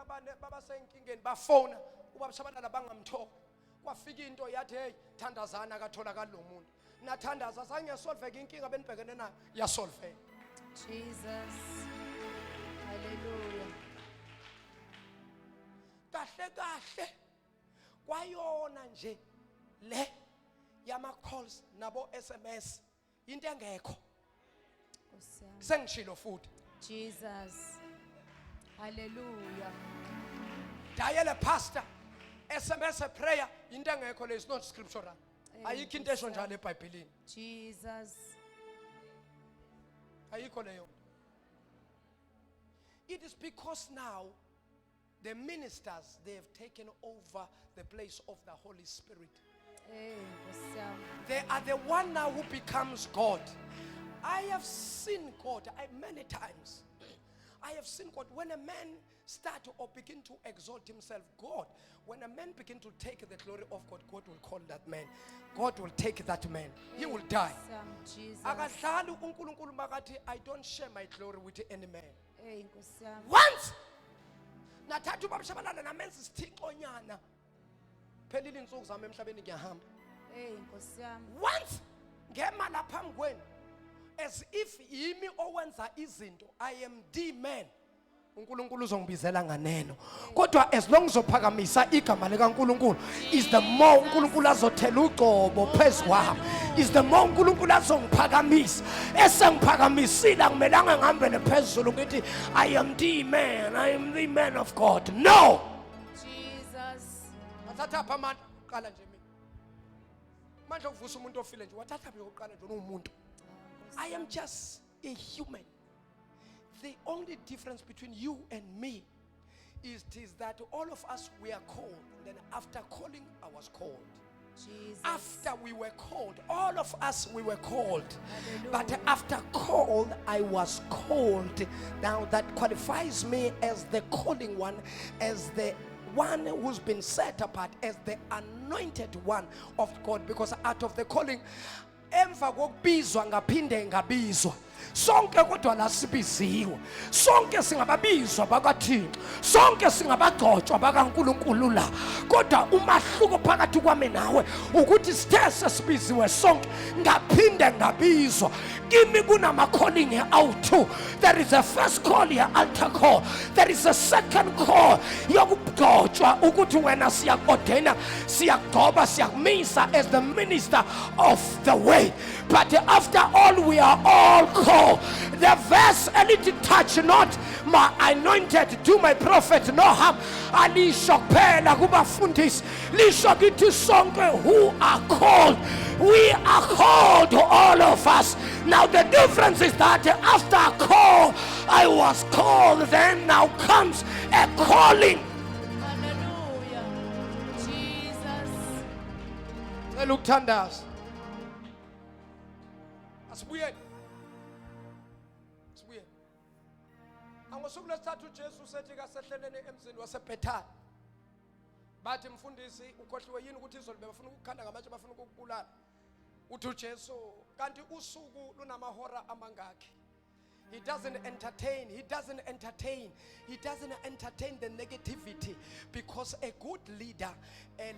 baba senkingeni bafona ubaba Tshabalala bangamthola kwafika into yathi hey thandazana akatholakala lo muntu nathandaza zange solve inkinga benibhekene nayo yasolve. Jesus. Hallelujah. Kahle kwayona nje le yama calls nabo SMS into engekho Nkosi yami. sengishilo futhi Jesus. Hallelujah. dial a pastor SMS a prayer into engekho le is not scriptural ayikho into esho njalo eBhayibhelini Jesus. ayikho leyo. It is because now the ministers, they have taken over the place of the Holy Spirit. Nkosi yami. They are the one now who becomes God. I have seen God many times. I have seen God when a man start or begin to exalt himself. God, when a man begin to take the glory of God, God will call that man. God will take that man. He will die. Jesus. Akadlali uNkulunkulu makathi I don't share my glory with any man. Nkosi yami. Once nathatha ubaba Tshabalala namenza isithixonyana phelile insuku zami emhlabeni ngiyahamba. Nkosi yami. Once ngema lapha ngweni as if yimi owenza izinto I am the man. uNkulunkulu uzongibizela nganeno kodwa as long uzophakamisa igama likaNkulunkulu is the more uNkulunkulu azothela ugcobo phezukwami is the more uNkulunkulu azongiphakamisa esengiphakamisile akumelanga ngihambele phezulu ngithi I am the man of God. No. Jesus. Wathatha apha amandla uqala nje mina manje uvusa umuntu ofile nje wathatha apha uqala nje umuntu. I am just a human. The only difference between you and me is that all of us we are called. And then after calling, I was called. Jesus. After we were called, all of us we were called. Hallelujah. But after called, I was called. Now that qualifies me as the calling one, as the one who's been set apart, as the anointed one of God. Because out of the calling, emva kokubizwa ngaphinde ngabizwa sonke kodwa la sibiziwe sonke singababizwa bakaThixo sonke singabagcotshwa bakaNkulunkulu la kodwa umahluko phakathi kwami nawe ukuthi sithe sesibiziwe sonke ngaphinde ngabizwa kimi kunama calling awu2 there is a first call here altar call there is a second call yokugcotshwa ukuthi wena siyakodena siyagcoba siyakumisa as the minister of the way. But after all we are all called. The verse a little touch not my anointed to my prophet no harm alisho kuphela kubafundisi lisho kithi sonke who are called. We are called, all of us. Now the difference is that after a call I was called, then now comes a calling. Hallelujah. Jesus. Look, Tandas. That's weird. It's weird. Angosuku lesithathu uJesu sethi kasehlelene emzini waseBhethani. Bathi mfundisi ukhohliwe yini ukuthi izolo befuna ukukhanda ngamatshe bafuna ukukubulala. Uthi uJesu kanti usuku lunamahora amangaki? He doesn't entertain the negativity because a good leader, a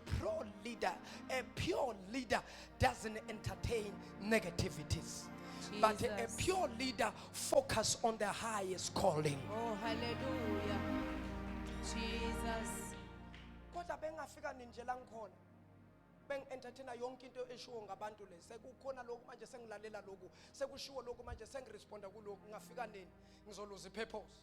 pro leader, a pure leader doesn't entertain negativities. Jesus. But a pure leader focus on the highest calling. Oh, hallelujah. Jesus. Kodwa bengafika nje la ngikhona. Entertainer yonke into eshiwo ngabantu le sekukhona lokhu manje sengilalela lokhu sekushiwo lokhu manje sengiresponda kulokhu ngafika nini ngizoluza ipurpose.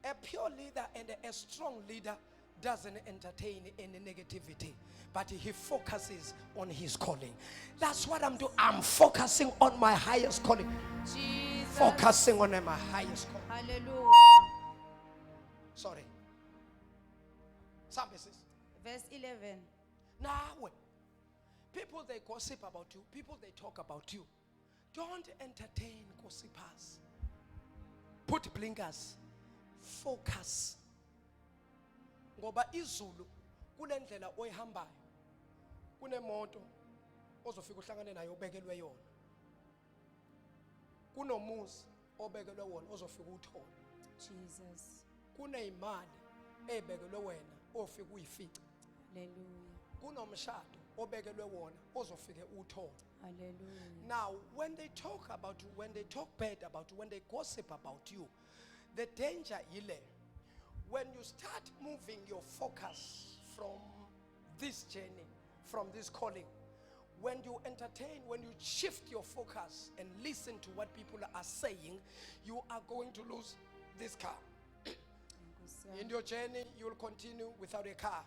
A pure leader and a strong leader doesn't entertain any negativity, but he focuses on his calling. That's what I'm doing. I'm focusing on my highest calling. Jesus. Focusing on my highest calling. Hallelujah. Sorry. Some verses. Verse 11. Now, people they gossip about you, people they talk about you. Don't entertain gossipers. Put blinkers. Focus. Ngoba izulu kule ndlela oyihambayo. Kunemoto ozofika uhlangane nayo obekelwe yona. Kunomuzi obekelwe wona ozofika uthole. Jesus. Kuneyimali ebekelwe wena ofika uyifica. Hallelujah. Kunomshado obekelwe wona ozofike uthole. Hallelujah. Now, when they talk bad about you, when they gossip about you, the danger is when you start moving your focus from this journey, from this calling, when you entertain, when you shift your focus and listen to what people are saying, you are going to lose this car. In your journey, you will continue without a car.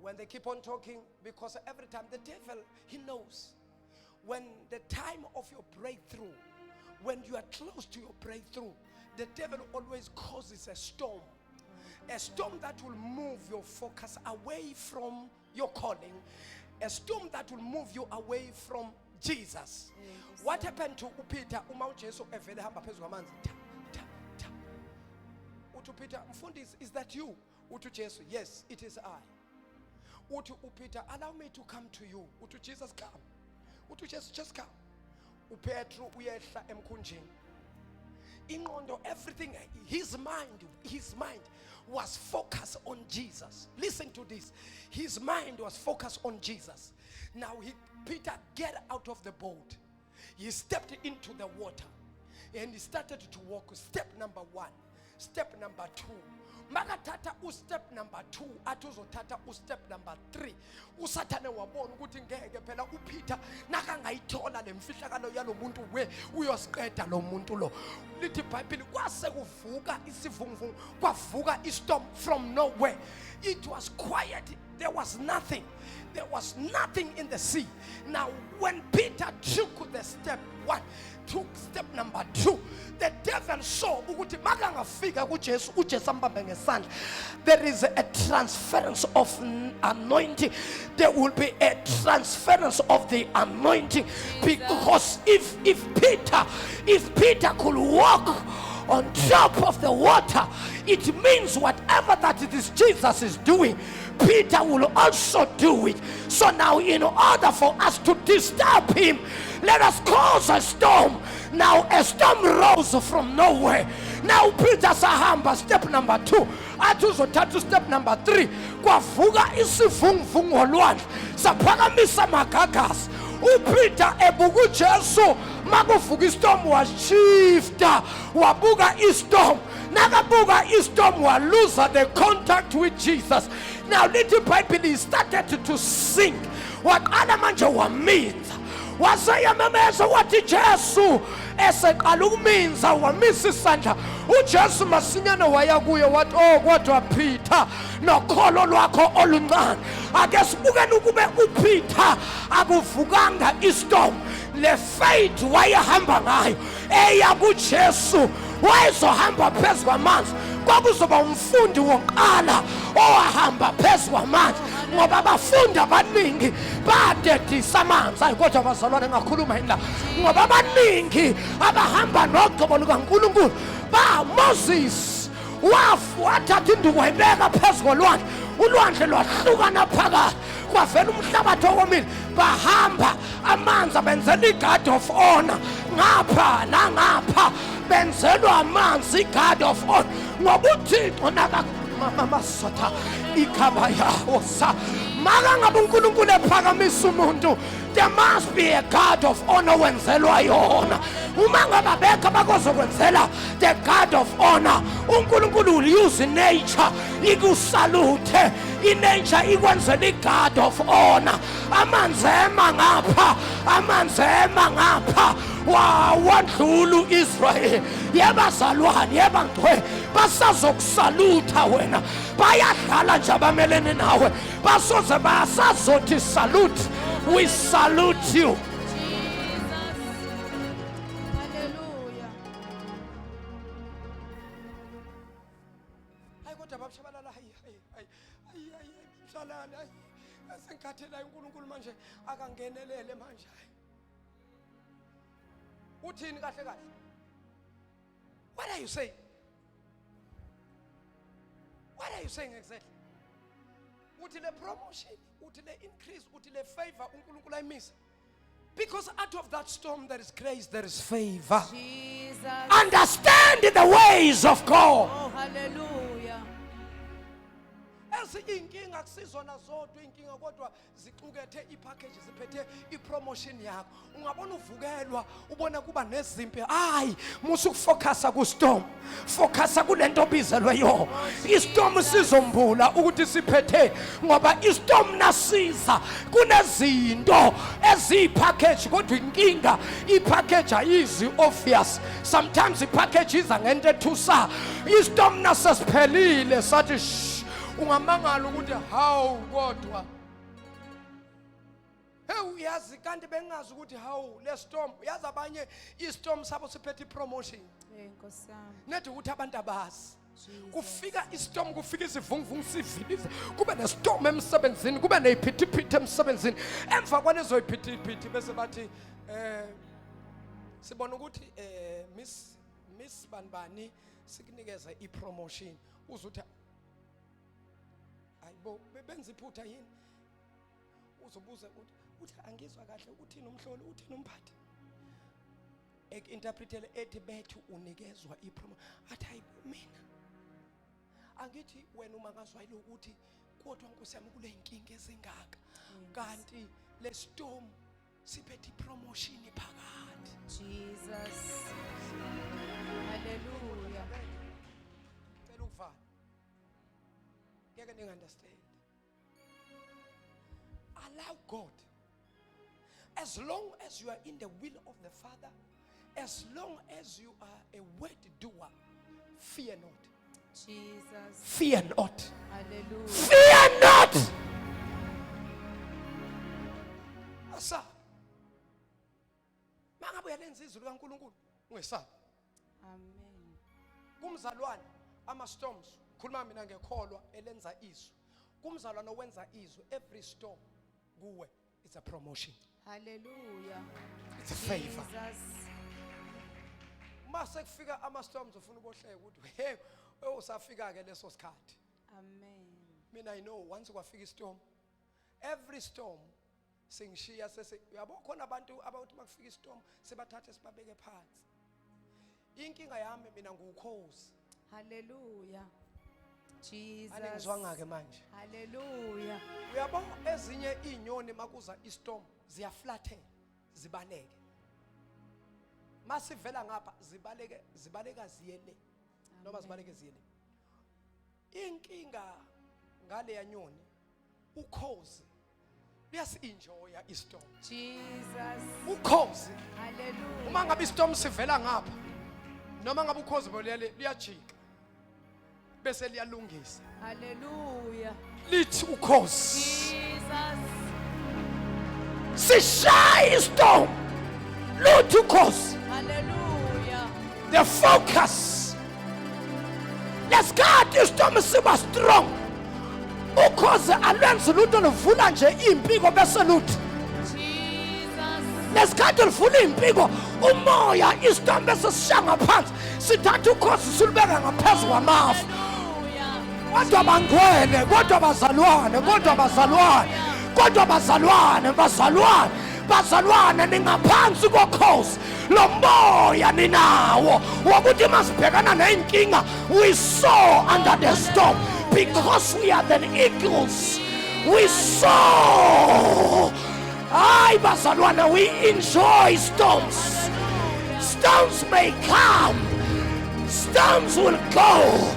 When they keep on talking, because every time the devil, he knows when the time of your breakthrough, when you are close to your breakthrough, the devil always causes a storm that will move your focus away from your calling, a storm that will move you away from Jesus. What happened to Peter? Jesu evele hamba phezu kwamanzi. Uthi Peter, mfundisi, is that you? Uthi Jesu, yes, it is I. Uthi Peter, allow me to come to you. Uthi Jesus, come. Uthi Jesu, just come. uPetru uyehla emkhunjini. Ingqondo, everything, his mind was focused on Jesus. Listen to this. His mind was focused on Jesus. Now Peter get out of the boat. He stepped into the water and he started to walk. Step number 1, step number 2. Makathatha step number 2 atuzothatha step number 3. Usathane wabona ukuthi ngeke phela uPeter nakangayithola lemfihlakalo yalomuntu uyosiqeda lo muntu lo. Lithi iBhayibheli kwase kuvuka isivunguvungu, kwavuka istorm from nowhere. It was quiet. There was nothing. There was nothing in the sea. Now when Peter took the step 1, took step number 2, the devil saw ukuthi makangafika kuJesu, uJesu ambambe ngesandla, there is a transference of anointing. There will be a transference of the anointing, because if Peter could walk on top of the water, it means whatever that it is Jesus is doing, Peter will also do it. So now, in order for us to disturb him, let us cause a storm. Now a storm rose from nowhere. Now Peter sahamba step number 2, atuzothatha step number 3, kwavuka isivunguvungu olwandle saphakamisa amagagasi. uPeter ebuka uJesu, makuvuka istorm washifta wabuka istorm. Nakabuka istorm waluza the contact with Jesus. Now little Bible, he started to sing. Waqala manje wamenza, wasayamemeza wathi Jesu, eseqala ukumenza wamisa isandla. uJesu masinyane waya kuye wathi, oh kodwa Peter, nokholo lwakho oluncane. Ake sibukeni ukube uPeter akuvukanga istorm, le faith wayehamba ngayo eya kuJesu wayezohamba phezu kwamanzi. Kwakuzoba umfundi wokuqala owahamba phezu kwamanzi, ngoba abafundi abaningi badedisa amanzi. Hayi kodwa bazalwane, ngakhuluma yini la? Ngoba abaningi abahamba nogcobo lukaNkulunkulu Moses wathatha induku wayibeka phezu kolwandle, ulwandle lwahlukana phakathi, kwavela umhlabathi owomile. Bahamba amanzi abenzela i-guard of honor, ngapha nangapha benzelwa amanzi i-guard of honor, ngoba uThixo nakamasotha ikhabaya osa. Maka ngabe uNkulunkulu ephakamisa umuntu, there must be a guard of honor wenzelwa yona. Uma ngabe abekho bakozokwenzela the guard of honor, uNkulunkulu will use nature ikusalute, inature ikwenzela i-guard of honor. Amanzi ema ngapha, amanzi ema ngapha, wandlula uIsrael. Yebazalwane, yebangcwe basazokusalutha wena, bayadlala nje abamelene nawe, basoze basazothi salute. We salute you. Jesus. Hallelujah. Hayi kodwa baba Tshabalala, hayi Tshabalala, asengikhathela uNkulunkulu manje akangenelele manje. Uthini kahle kahle? What are you saying? What are you saying exactly? Uthi le promotion, uthi le increase, uthi le favor uNkulunkulu ayimisa. Because out of that storm there is grace, there is favor. Jesus. Understand the ways of God. Oh, hallelujah. Ezinye inkinga akusizona zodwa inkinga kodwa ziqukethe ipackage ziphethe ipromotion yakho. Ungabona uvukelwa ubona kuba nezimpi. Hayi, musu kufocusa ku storm. Focusa kulento obizelweyo. Istorm sizombula ukuthi siphethe ngoba istorm nasiza kunezinto ezipackage kodwa inkinga ipackage ayizi obvious. Sometimes ipackage iza ngento ethusa. Istorm nasesiphelile sathi ungamangala ukuthi how kodwa uyazi kanti bengazi ukuthi how le storm uyazi abanye istorm sabo siphethe ipromotion Nkosi yami. nethi ukuthi abantu abazi kufika istorm kufika isivunguvungu sivilize kube nestorm emsebenzini kube neyiphithiphithi emsebenzini emva kwalezo yiphithiphithi bese bathi sibona ukuthi miss banibani sikunikeza ipromotion uzuthi ayibo bebenza iphutha yini uzobuza uthi angizwa kahle uthini umhloli uthini umphathi interpretele ethi bethu unikezwa ipromo athi hayi mina angithi wena uma ngazwayile ukuthi kodwa Nkosi yami kule inkinga ezingaka kanti le storm siphethe ipromotion phakathi. Jesus. Hallelujah. Cela ukuvala ngeke ningi-understand. Allow God, as long as you are in the will of the Father, as long as you are a word doer, fear not. Jesus. Fear not. Hallelujah. Fear not. Asa. Mangabe uyalenza izwi likaNkulunkulu ungesabi. Amen. Kumzalwane ama storms khuluma mina ngekholwa elenza izwi. Kumzalwane owenza izwi every storm kuwe it's a promotion. Hallelujah. It's a favor. Jesus. Mase kufika ama storms ufuna ukuhleka ukuthi hey usafika ke leso sikhathi. Amen. Mina I know once kwafika istorm every storm singishiya sese uyabo khona abantu abathi makufika istorm sebathathe sibabeke phansi. Inkinga yami mina ngukhozi. Hallelujah. Jesus. Angizwanga ke manje. Hallelujah. Uyabo ezinye inyoni makuza istorm ziyaflathela zibaleke. Masivela ngapha zibaleka ziyele noma zibaleke ziyele. Inkinga ngale yanyoni ukhozi liyasi-enjoya istorm. Jesus. Ukhozi Hallelujah. uma ngabe istorm sivela ngapha noma ngabe ukhozi liyajika bese liyalungisa Hallelujah. lithi ukhozi Jesus. sishaya istorm luthi ukhozi. Hallelujah. The focus. Let's get this storm siba strong. Ukhozi alwenza lutho luvula nje impiko bese luthi. Jesus. Let's get luvula impiko umoya istorm bese sishanga phansi sithatha ukhozi silubeka ngaphezulu kwamafu. Hallelujah. Kodwa bangwene, kodwa bazalwane, kodwa bazalwane, kodwa bazalwane, bazalwane ningaphansi kokhozi lo moya ninawo wokuthi masibhekana nenkinga we soar under the storm because we are the eagles. We soar. Ay bazalwane, we enjoy storms. Storms may come, storms will go,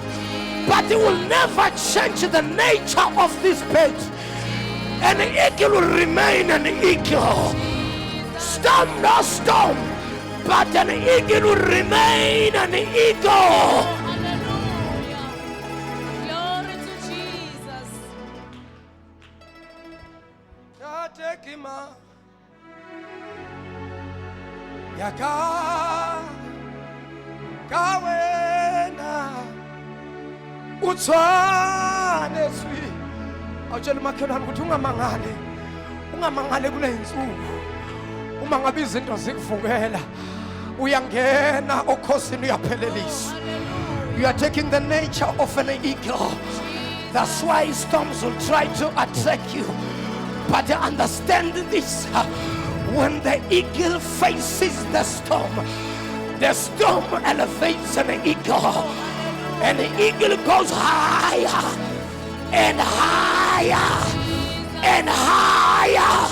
but it will never change the nature of this page. An eagle will remain an eagle. Storm no storm, but an eagle will remain an eagle. Hallelujah. Glory to Jesus. Yatekima yaka kawena uthwane swi awutshela umakhelwane ukuthi ungamangale kule insuku uma ngabe izinto zikuvukela uyangena okhosini uyaphelelisa. You are taking the nature of an eagle. That's why storms will try to attack you. But understand this. When the eagle faces the storm elevates an eagle. And the eagle goes higher and higher and higher.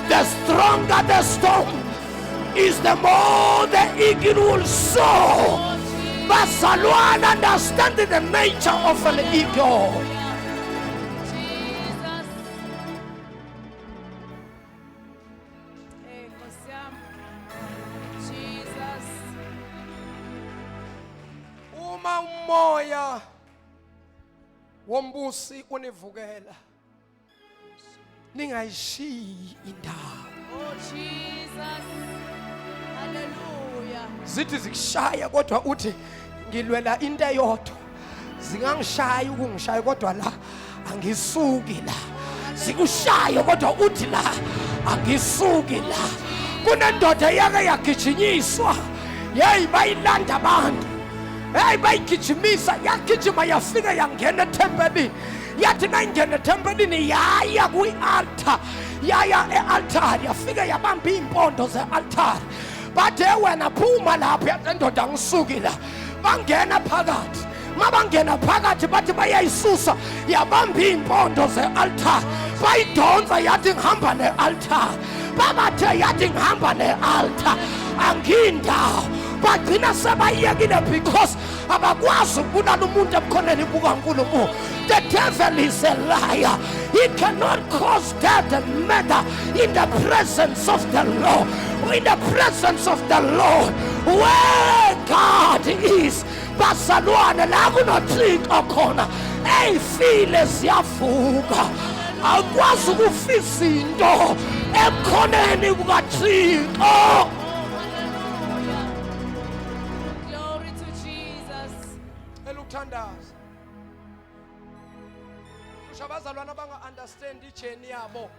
The stronger the storm is, the more the eagle will soar. But Salwan understanding the nature of an eagle. Jesus. Hey, Kosiam. Jesus. Uma umoya wombusi univukela, ningayishiyi indawo. Oh, Jesus. Hallelujah. Zithi zikushaya kodwa uthi ngilwela into eyodwa. Zingangishaya ukungishaya kodwa la angisuki la. Zikushaya kodwa uthi la angisuki la. Kunendoda yake yagijinyiswa. Hey, bayilanda abantu. Hey, bayigijimisa, yagijima yafika yangena ethempelini. Yathi nayingena ethempelini yaya kwi-altar. Yaya e-altar yafika yabamba impondo ze-altar. Bathe wena phuma lapha yazendoda angisuki la. Bangena phakathi. Mabangena phakathi bathi bayayisusa yabamba impondo ze-altar. Bayidonsa yathi ngihamba ne-altar. Babathe yathi ngihamba ne-altar. Angindawo. Bagcina sebayekile because abakwazi ukubulala umuntu emkhoneni kukaNkulunkulu. The devil is a liar. He cannot cause death and murder in the presence of the Lord. In the presence of the Lord, where God is. Basalwane la kunothixo khona ey'file ziyavuka. Akwazi ukufisa into emkhoneni kukaThixo. Glory to Jesus. Eluthandaza. Kusho abazalwane abanga understand ijeni yabo.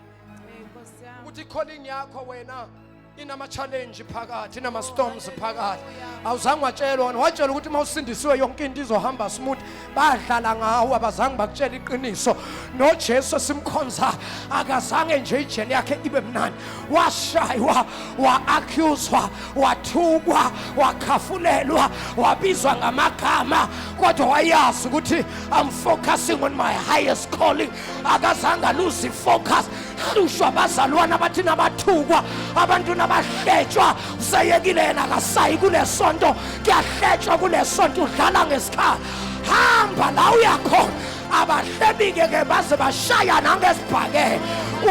Hey, Kosiam. Ukuthi calling yakho wena inama challenge phakathi, inama storms phakathi. Awuzange watshelwa wena, watshela ukuthi mawusindisiwe yonke into izohamba smooth. Badlala ngawo, abazange bakutshela iqiniso. NoJesu simkhonza akazange nje ijeni yakhe ibe mnandi. Washaywa, wa-accuswa, wathukwa, wakhafulelwa, wabizwa ngamagama, kodwa wayazi ukuthi I'm focusing on my highest calling. Akazange lose focus. Hlushwa abazalwane abathi nabathukwa, abantu nabahletshwa, usayekile yena akasayi kule sonto, kuyahletshwa kule sonto, udlala ngesikhala. Hamba la uyakhona. Abahlebike ke baze bashaya nangesibhakela.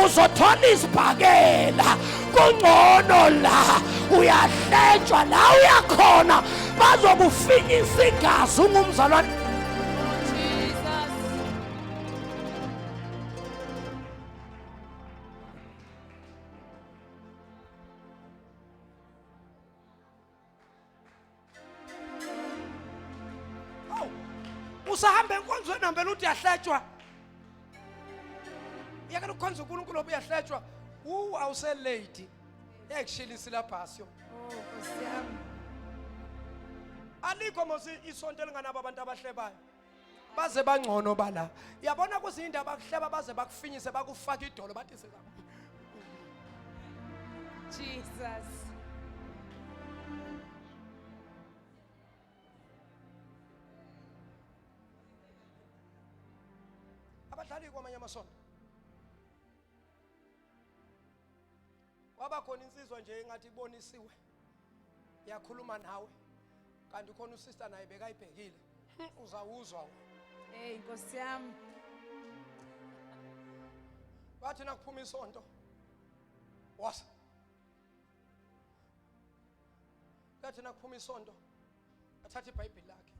Uzothola isibhakela kungcono la. Uyahletshwa la uyakhona. Bazokufinyisa igazi ungumzalwane. Jesus. Usahambe enkonzweni hambela uthi yahletshwa. Yake ukhonza uNkulunkulu obuyahletshwa. Awuselate. Yakushilisa lapha yo. Oh, Kosiam. Alikho mose isonto elinganabo abantu abahlebayo. Baze bangcono bala. Yabona kuzinto abakuhleba baze bakufinyise bakufaka idolo bathi seka. Jesus. Abadlali kwamanye amasonto. Waba khona insizwa nje engathi ibonisiwe. Yakhuluma nawe. Kanti khona usister naye bekayibhekile. Uzawuzwa. Hey, Kosiam. Bathi nakuphuma isonto. Wasa. Bathi nakuphuma isonto. Athatha iBhayibheli lakhe.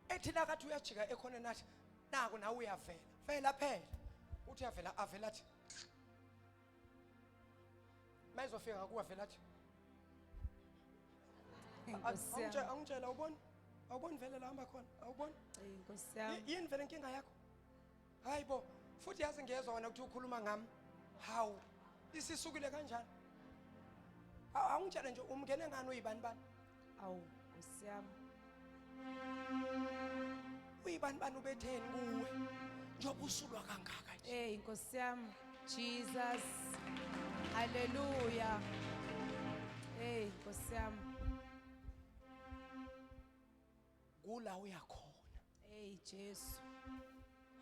Ethi nakathi uyajika ekhona nathi naku nawe uyavela. Vela phela. Uthi uyavela avela athi. Mayizofika kuwa vela athi. Angitshela ubona? Awuboni vele la hamba khona? Awuboni? Hey, Kosiam. Yini vele inkinga yakho? Hayibo, futhi yazi ngezwe wena ukuthi ukhuluma ngami. Hawu, isisukile kanjani? Awungitshela nje umngene ngani uyibani bani? Awu, Kosiam. uyibani bani ubetheni kuwe njengoba usulwa kangaka nje Hey Nkosi yami. Jesus. Hallelujah. Hey Nkosi yami. kula uyakhona Hey Jesu.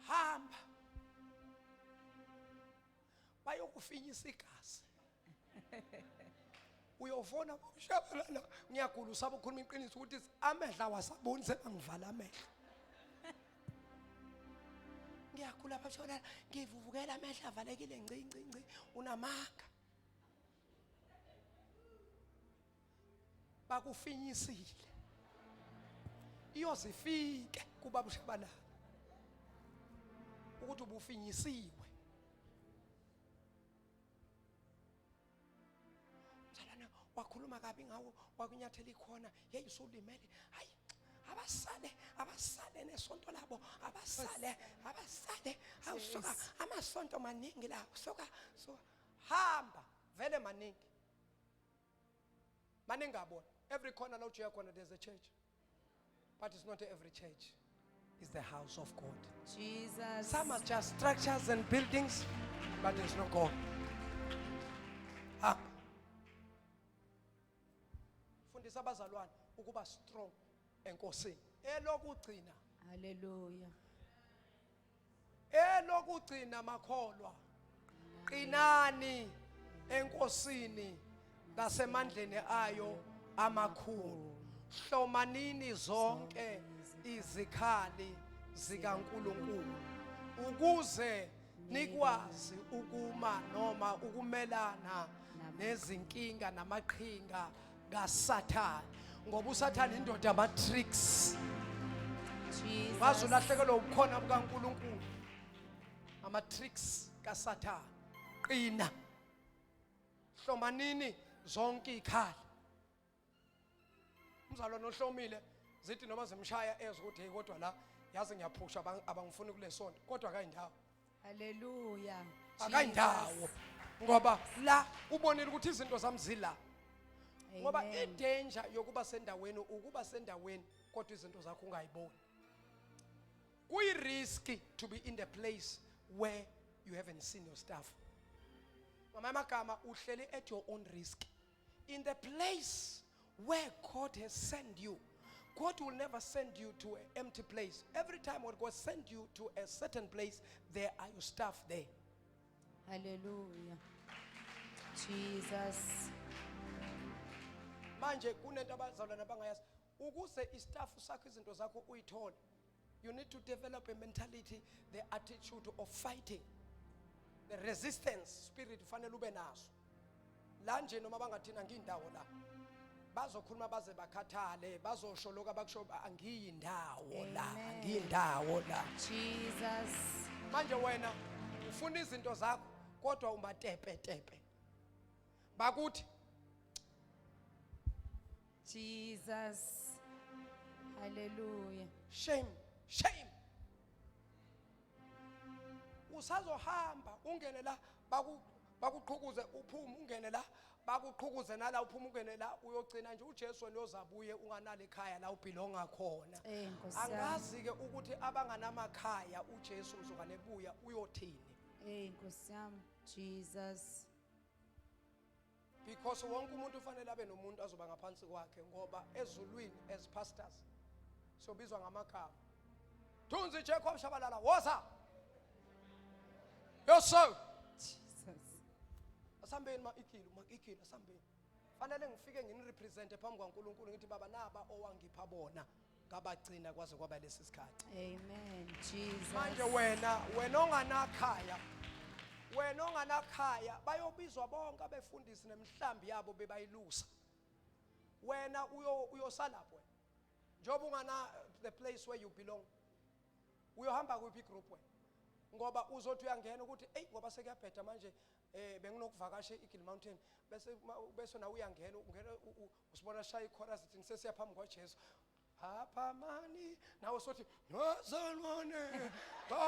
hamba bayokufinyisa igazi uyovona ushabalala ngiyagula usaba ukukhuluma iqiniso ukuthi amehla wasaboni sebangivala amehla ngiyagula bashola ngivuvukela amehla avalekile ngci unamanga bakufinyisile iyozifike kuba ushabalala ukuthi ubufinyisiwe mzalana wakhuluma kabi ngawo wakunyathela ikhona hey usulimele hayi abasale nesonto labo abasale awusuka amasonto maningi la usuka so hamba vele maningi abona every corner la uJoya khona there's a church but it's not every church it's the house of God. Jesus. Some are just structures and buildings but there's no God. Fundisa abazalwane ukuba strong enkosini elokugcina Hallelujah. elokugcina makholwa qinani enkosini ngasemandleni ayo amakhulu hlomanini zonke izikhali zikaNkulunkulu ukuze nikwazi ukuma noma ukumelana nezinkinga namaqhinga kaSathane ngoba uSathane indoda ama tricks Jesus. bazolahlekelwa ubukhona bukaNkulunkulu ama tricks kaSathane qina hlomanini zonke izikhali umzalwane ohlomile zithi noma zimshaya ezwe ukuthi hey kodwa la yazi ngiyaphusha abangifuni kule sonto kodwa akayindawo Hallelujah. akayindawo ngoba la ubonile ukuthi izinto zami zila ngoba Amen. idanger yokuba sendaweni ukuba sendaweni kodwa izinto zakho ungayiboni kuyi risky to be in the place where you haven't seen your stuff ngamanye amagama uhleli at your own risk in the place where God has sent you. God will never send you to an empty place. Every time when God sends you to a certain place, there are your stuff there. Hallelujah. Jesus. Manje kunento abazalwana bangayazi ukuze istaff sakho izinto zakho uyithole. You need to develop a mentality, the attitude of fighting. The resistance spirit fanele ube naso. La nje noma bangathina ngindawo la. Bazokhuluma baze bakhathale bazosho lokho abakusho angiyindawo la angiyindawo la Jesus. manje wena ufuna izinto zakho kodwa umatepe bakuthi Jesus. Hallelujah. shame usazohamba ungene la bakuqhukuze uphuma ungene la bakuqhukuze nala uphuma ungene la uyogcina nje uJesu wena uzabuye unganala ekhaya la ubelonga khona angazi ke ukuthi abanganamakhaya uJesu uzokane ebuya uyothini Nkosi yami. Jesus. because wonke umuntu ufanele abe nomuntu azoba ngaphansi kwakhe ngoba ezulwini as pastors sobizwa ngamagama Thunzi Jacob Tshabalala woza yoso Jesus. asambeni ikilo asambeni fanele ngifike nginirepresente phambi kwaNkulunkulu ngithi baba naba owangipha bona ngabagcina kwaze kwaba lesi sikhathi Amen. Jesus. manje wena onganakhaya bayobizwa bonke abefundisi nemihlambi yabo bebayilusa wena uyosalapho wena njoba ungana the place where you belong uyohamba kuphi group wena ngoba uzothi uyangena ukuthi hey ngoba sekuyabheda manje benginokuvakasha eGill Mountain bese na uyangena ungena usibona shaya ichorus ithi ngisesiya phambi kwaJesu Papa mani nawe sothi ngazalwane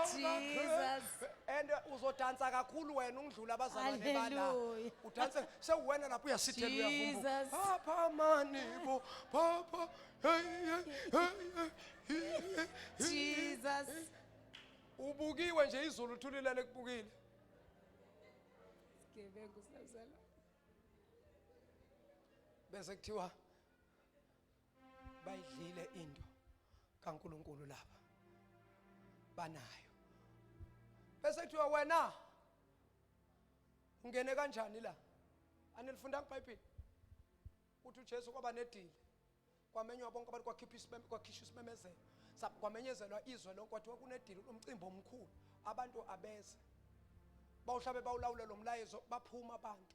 Jesus. and uzodansa kakhulu wena ungidlula abazalwane bala Hallelujah. udanse sewena lapho uyasithela uyavumba Jesus. papa mani bo papa hey Jesus. ubukiwe nje izulu uthulilele kubukile Sigebengu sazalwa. bese kuthiwa bayidlile into kaNkuluNkulu lapha banayo bese kuthiwa wena ungene kanjani la anilifunda iBhayibheli uthi uJesu kwaba nedili kwamenywa bonke abantu kwakhishwa isimemezelo kwamenyezelwa izwe lonke kwathiwa kunedili umcimbi omkhulu abantu abeze bawuhlabe bawulawule lo mlayezo baphuma abantu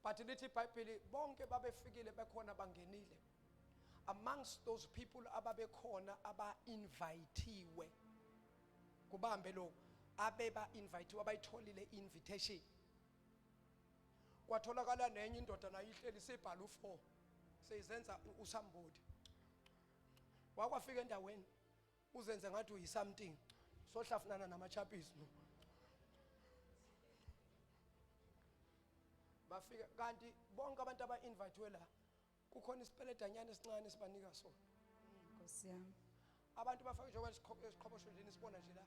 but lithi iBhayibheli bonke babefikile bekhona bangenile amongst those people ababekhona aba-invitiwe kubambe lo abeba-invitiwe abayitholile invitation kwatholakala nenye indoda nayo ihleli sibhala u4 seyizenza usambodi wakwafika endaweni uzenze ngathi uyisamething sohlafunana namachapisi no bafika kanti bonke abantu aba-invitiwe la kukhona isipeledanyana esincane esibanika sona Nkosi yami. abantu bafake njengoba isiqhobosho nje nisibona nje la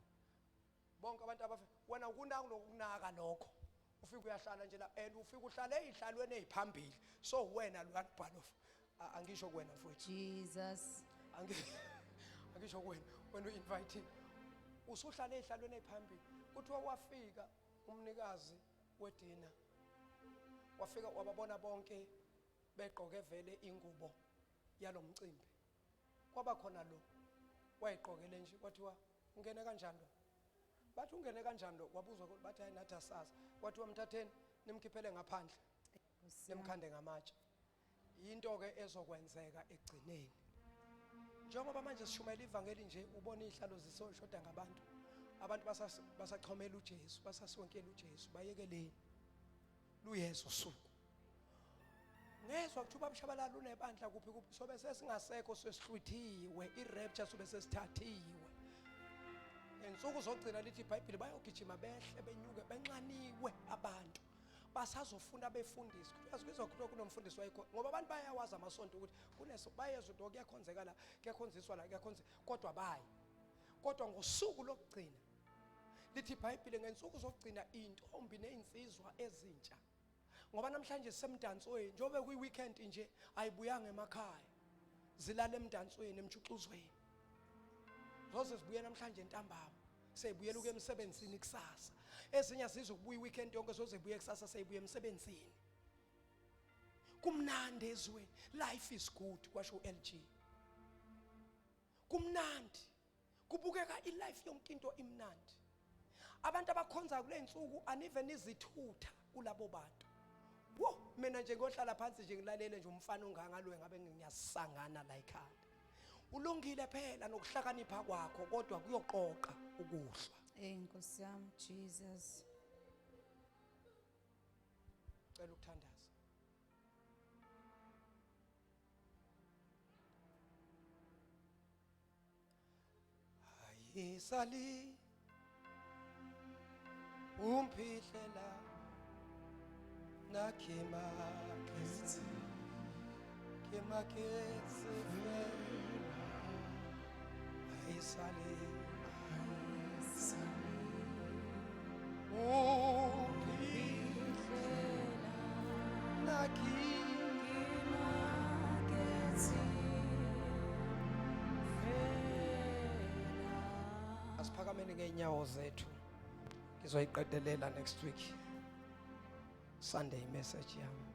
bonke abantu abafika wena ukunaka lokunaka lokho ufika uyahlala nje la and ufika uhlala ezihlalweni eziphambili so wena luyabhala angisho kuwena mfowethu Jesus. angisho kuwena wena uinvite usuhlala ezihlalweni eziphambili kuthiwa wafika umnikazi wedina wafika wababona bonke begqoke vele ingubo yalomcimbi kwaba khona lo wayiqokele nje kwathiwa ungene kanjani lo bathi ungene kanjani lo wabuzwa bathi hayi nathi asazi kwathiwa mthatheni nimkhiphele ngaphandle Nkosi yami. nemkhande ngamatshe into ke ezokwenzeka egcineni njengoba manje sishumayela ivangeli nje ubona izihlalo zisoshoda ngabantu abantu basachomela uJesu basasiwonkela uJesu bayekeleni luyezo usuku ngezwe kuthiwa Tshabalala unebandla kuphi sobe sesingasekho sesihlwithiwe irapture sobe sesithathiwe ensuku zogcina lithi iBhayibheli bayogijima behle benyuke benxaniwe abantu basazofuna befundisi yazi kuzokuthiwa kunomfundisi wayikho ngoba abantu bayawazi amasonto ukuthi kuneso bayezwe into kuyakhonzeka la kuyakhonziswa la kuyakhonziswa kodwa bayi kodwa ngosuku lokugcina lithi iBhayibheli ngensuku zokugcina intombi nezinsizwa ezintsha ngoba namhlanje sisemdansweni njobe kuyiweekend nje ayibuyanga emakhaya zilala emdansweni emjuxuzweni zoze zibuye namhlanje ntambama seyibuyela uke emsebenzini kusasa ezinye sizokubuya iweekend yonke zoze zibuye kusasa seyibuye emsebenzini kumnandi ezweni life is good kwasho LG kumnandi kubukeka ilife yonke into imnandi abantu abakhonza kule nsuku anive nizithutha kulabo bantu wo mina nje ngohlala phansi nje ngilalele nje umfana ongangalo ngabe ngiyasangana la ekhaya ulungile phela nokuhlakanipha kwakho kodwa kuyoqoqa ukuhlwa Nkosi yami Jesus. cela ukuthandaza ayisali umphihlela nakhema kesi kema kesi ayisali umphihlela nakhema asiphakameni ngeenyawo zethu ngizoyiqedelela next week Sunday message yami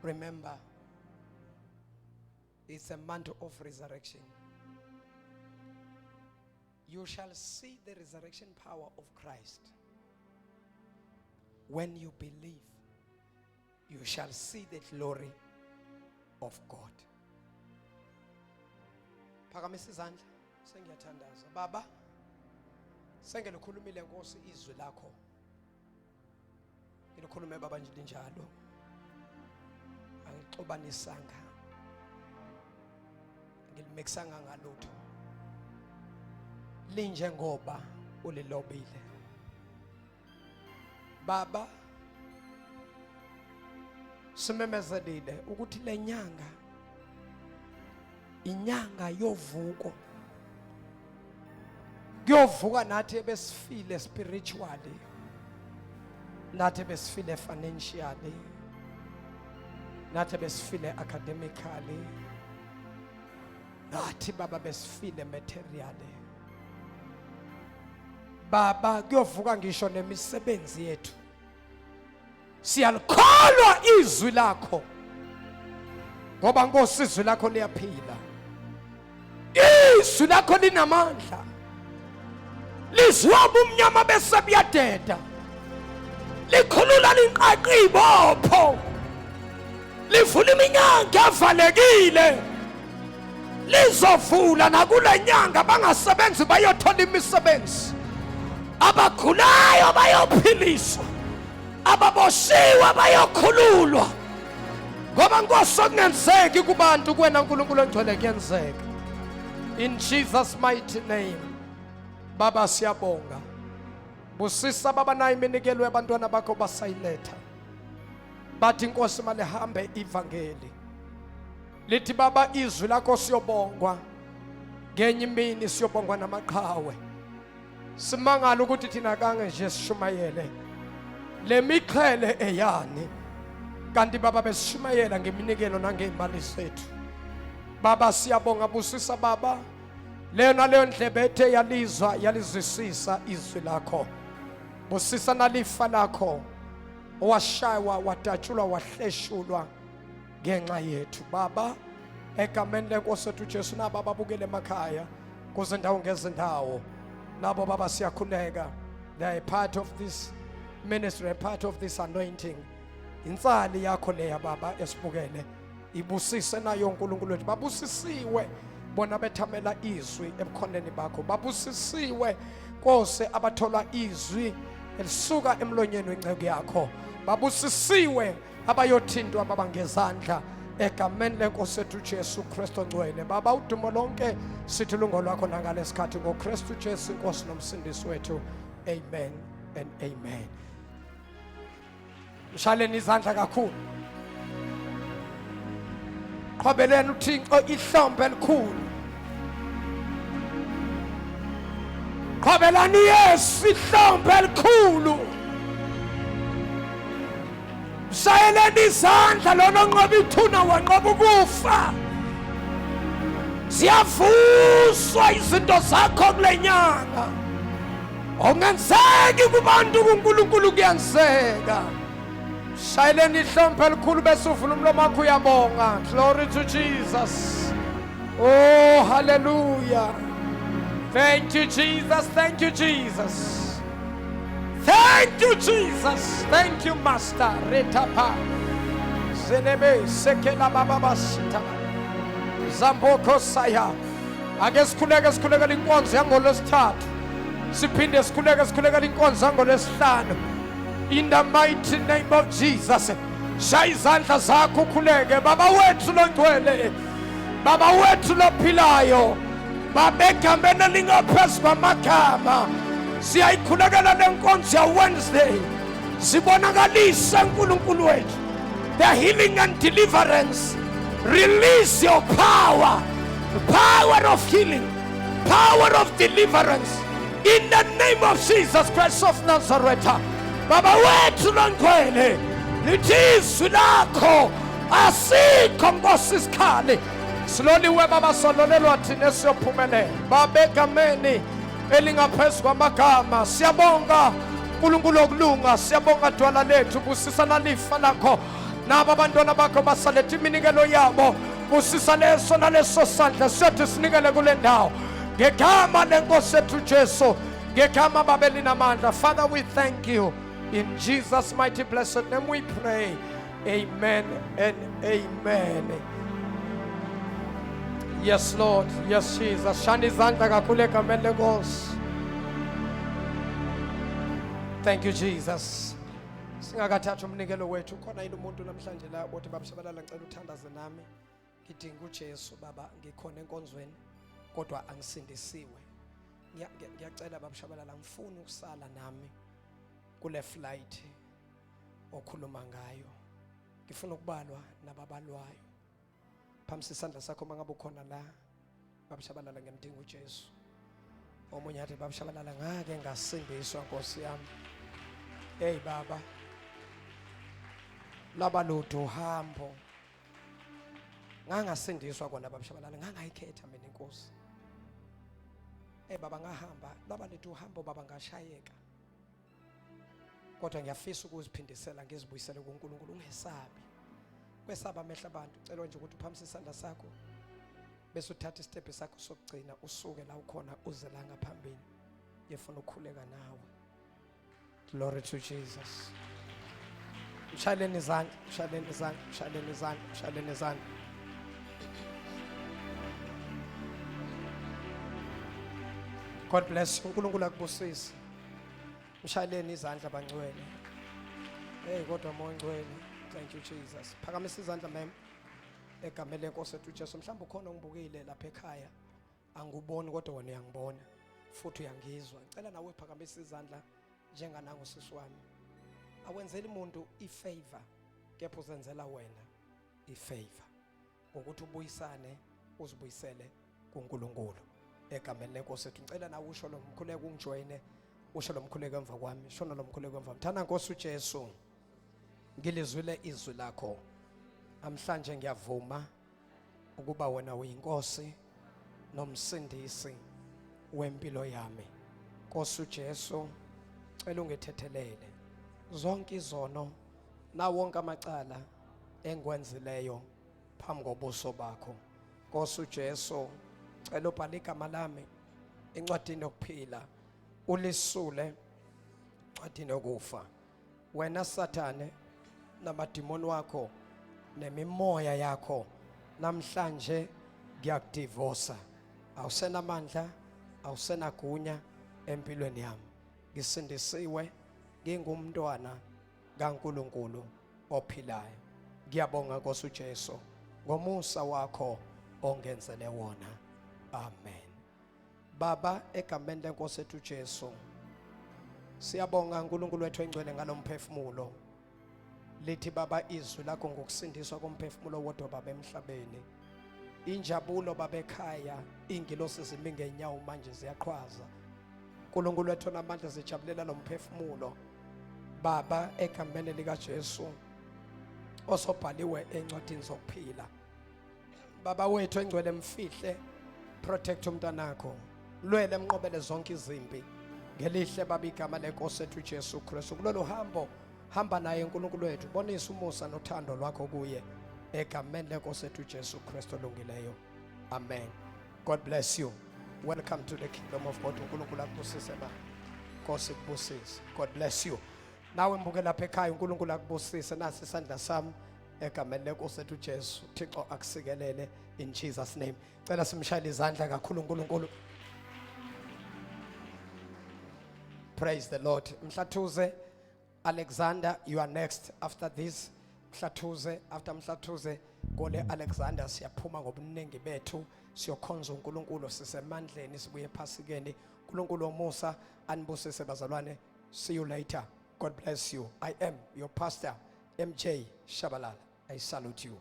remember it's a month of resurrection you shall see the resurrection power of Christ when you believe you shall see the glory of God phakamisa izandla sengiyathandaza baba sengilikhulumile Nkosi izwi lakho ngilikhulume baba nje linjalo angixobanisanga ngilimixanga ngalutho linje ngoba ulilobile Baba simemezelile ukuthi lenyanga inyanga yovuko kuyovuka nathi ebesifile spiritually nathi besifile financially nathi besifile academically nathi baba besifile materially Baba kuyovuka ngisho nemisebenzi yethu siyalikholwa izwi lakho ngoba Nkosi izwi lakho liyaphila izwi lakho linamandla lizwa ubumnyama bese buyadeda likhulula linqaqi ibopho livula iminyanga evalekile lizovula nakule nyanga bangasebenzi bayothola imisebenzi abagulayo bayophiliswa ababoshiwe bayokhululwa ngoba Nkosi okungenzeki kubantu kuwena uNkulunkulu ongcwele kuyenzeka in Jesus mighty name Baba siyabonga busisa baba nayo iminikelo yabantwana bakho basayiletha bathi Nkosi malihambe ivangeli lithi baba izwi lakho siyobongwa ngenye imini siyobongwa namaqhawe simangala ukuthi thina kange nje sishumayele lemiqhele eyani kanti baba besishumayela ngeminikelo nangeimali zethu baba siyabonga busisa baba leyo naleyo ndlebe ethe yalizwa yalizwisisa izwi lakho busisa nalifa lakho owashaywa wadatshulwa wahleshulwa ngenxa yethu baba egameni lenkosi yethu Jesu nabo ababukele emakhaya kuzindawo ngezindawo nabo baba siyakhuleka they are part of this ministry, part of this anointing insali yakho leya baba esibukele ibusise nayo uNkulunkulu wethu babusisiwe bona bethamela izwi ebukhoneni bakho babusisiwe Nkosi abathola izwi elisuka emlonyeni wenceke yakho babusisiwe abayothintwa baba ngezandla egameni lenkosi yethu Jesu Kristu ongcwele baba udumo lonke sithi lungo lwakho nangalesikhathi ngoKristu Jesu inkosi nomsindisi wethu amen and amen mshaleni izandla kakhulu qhobeleni uThixo ihlombe elikhulu qhobelani Yesu ihlombe elikhulu shayeleni izandla lona onqoba ithuna wanqoba ukufa ziyavuswa izinto zakho kulenyanga ongenzeki kubantu kuNkulunkulu kuyenzeka shayeleni ihlombe elikhulu bese uvula umlomo wakho uyabonga glory to Jesus oh hallelujah thank you Jesus thank you Jesus thank you Jesus thank you Master retapa zenebe sekela baba basita zamboko saya ake sikhuleke inkonzo yangolesithathu siphinde sikhuleke inkonzo yangolesihlanu in the mighty name of Jesus shaya izandla zakho ukhuleke baba wethu longcwele baba wethu lophilayo babegambena lingaphezu kwamagama siyayikhulekela lenkonzo ya Wednesday sibonakalisa uNkulunkulu wethu the healing and deliverance release your power of healing power of deliverance in the name of Jesus Christ of Nazareth baba wethu longcwele lithi izwi lakho asikho Nkosi isikhali siloliwe baba sololelwa thina siyophumelela babegameni elingaphezu kwamagama siyabonga uNkulunkulu okulunga siyabonga dwala lethu busisa nalifa lakho nabo abantwana bakho basaletha iminikelo yabo busisa leso naleso sandla siyathi sinikele kule ndawo ngegama lenkosi yethu Jesu ngegama babeli namandla Father we thank you in Jesus mighty blessed name we pray amen and amen. Yes Lord, yes Jesus. Shani zandla kakhulu egameni lenkosi. Thank you Jesus. Singakathatha umnikelo wethu khona yini umuntu namhlanje la bothi babashabalala ngicela uthandaze nami ngidinga uJesu baba, ngikhona enkonzweni kodwa angisindisiwe. Ngiyacela baba Tshabalala, ngifuna ukusala nami kule flight okhuluma ngayo. Ngifuna ukubalwa nababalwayo. Phamisa isandla sakho mangabe ukhona la. Baba Tshabalala, ngiyamdinga uJesu. Omunye athi baba Tshabalala, ngake ngasindiswa Nkosi yami. Hey baba, laba ludo hambo ngangasindiswa kona baba Tshabalala, ngangayikhetha mina inkosi. Baba ngahamba laba ludo hambo baba, ngashayeka, kodwa ngiyafisa ukuziphindisela ngizibuyisele kuNkulunkulu. Ungesabi, kwesaba amehla abantu. Cela nje ukuthi uphamise isandla sakho bese uthatha istep sakho sokugcina, usuke la ukhona uze la ngaphambili. Ngifuna ukukhuleka nawe. Glory to Jesus. Mshaleni izandla, mshaleni izandla, mshaleni izandla, mshaleni izandla. God bless you. uNkulunkulu akubusise. Mshaleni izandla bangcwele. Hey kodwa moya ngcwele. Thank you Jesus. Phakamisa izandla mem. Egameni lenkosi ethu uJesu. Mhlawumbe ukhona ungibukile lapha ekhaya, anguboni kodwa wena uyangibona futhi uyangizwa. Ngicela nawe uphakamisa izandla njenganango sisi wami. Awenzeli umuntu ifavor, kepha uzenzela wena ifavor ukuthi ubuyisane, uzibuyisele kuNkulunkulu. Egameni lenkosi ethu ngicela nawe usho lo mkhuleko, ungijoyine usho lo mkhuleko emva kwami. Shona lo mkhuleko emva. Mthanda Nkosi uJesu, ngilizwile izwi lakho. Namhlanje ngiyavuma ukuba wena uyinkosi nomsindisi wempilo yami. Nkosi uJesu, cela ungithethelele zonke izono na wonke amacala engikwenzileyo phambi kobuso bakho. Nkosi uJesu, cela ubhale igama lami encwadini yokuphila, ulisule encwadini yokufa. Wena Sathane namadimoni wakho nemimoya yakho, namhlanje ngiyakudivosa. Awusenamandla, awusenagunya empilweni yami. Ngisindisiwe, ngingumntwana kaNkulunkulu ophilayo. Ngiyabonga Nkosi uJesu ngomusa wakho ongenzele wona. Amen. Baba, egameni lenkosi ethu uJesu, siyabonga uNkulunkulu wethu engcwele ngalomphefumulo. Lithi baba izwi lakho ngokusindiswa komphefumulo wodwa baba emhlabeni. Injabulo baba ekhaya, ingilosi zimi ngenyawo manje ziyaqhwaza. uNkulunkulu wethu namandla zijabulela lo mphefumulo baba egameni lika Jesu osobhaliwe encwadini zokuphila. Baba wethu engcwele mfihle, protect umntanakho, lwele emnqobele zonke izimpi ngelihle baba igama lenkosi ethu uJesu Kristu. Kulolu hambo hamba naye uNkulunkulu wethu, bonisa umusa nothando lwakho kuye egameni lenkosi ethu uJesu Kristu olungileyo. Amen. God bless you. Welcome to the kingdom of God. uNkulunkulu akubusise ma. Nkosi kubusise. God bless you. Nawe mbuke lapha ekhaya, uNkulunkulu akubusise. Nasi isandla sami egameni lenkosi ethu uJesu. Thixo akusikelele in Jesus name. Cela simshayele izandla kakhulu uNkulunkulu. Praise the Lord. Mhlathuze Alexander, you are next after this. Mhlathuze, after Mhlathuze gole Alexander, siyaphuma ngobuningi bethu siyokhonza uNkulunkulu sisemandleni sibuye ephasikeni. uNkulunkulu omusa anibusise bazalwane. See you later. God bless you. I am your pastor MJ Tshabalala. I salute you.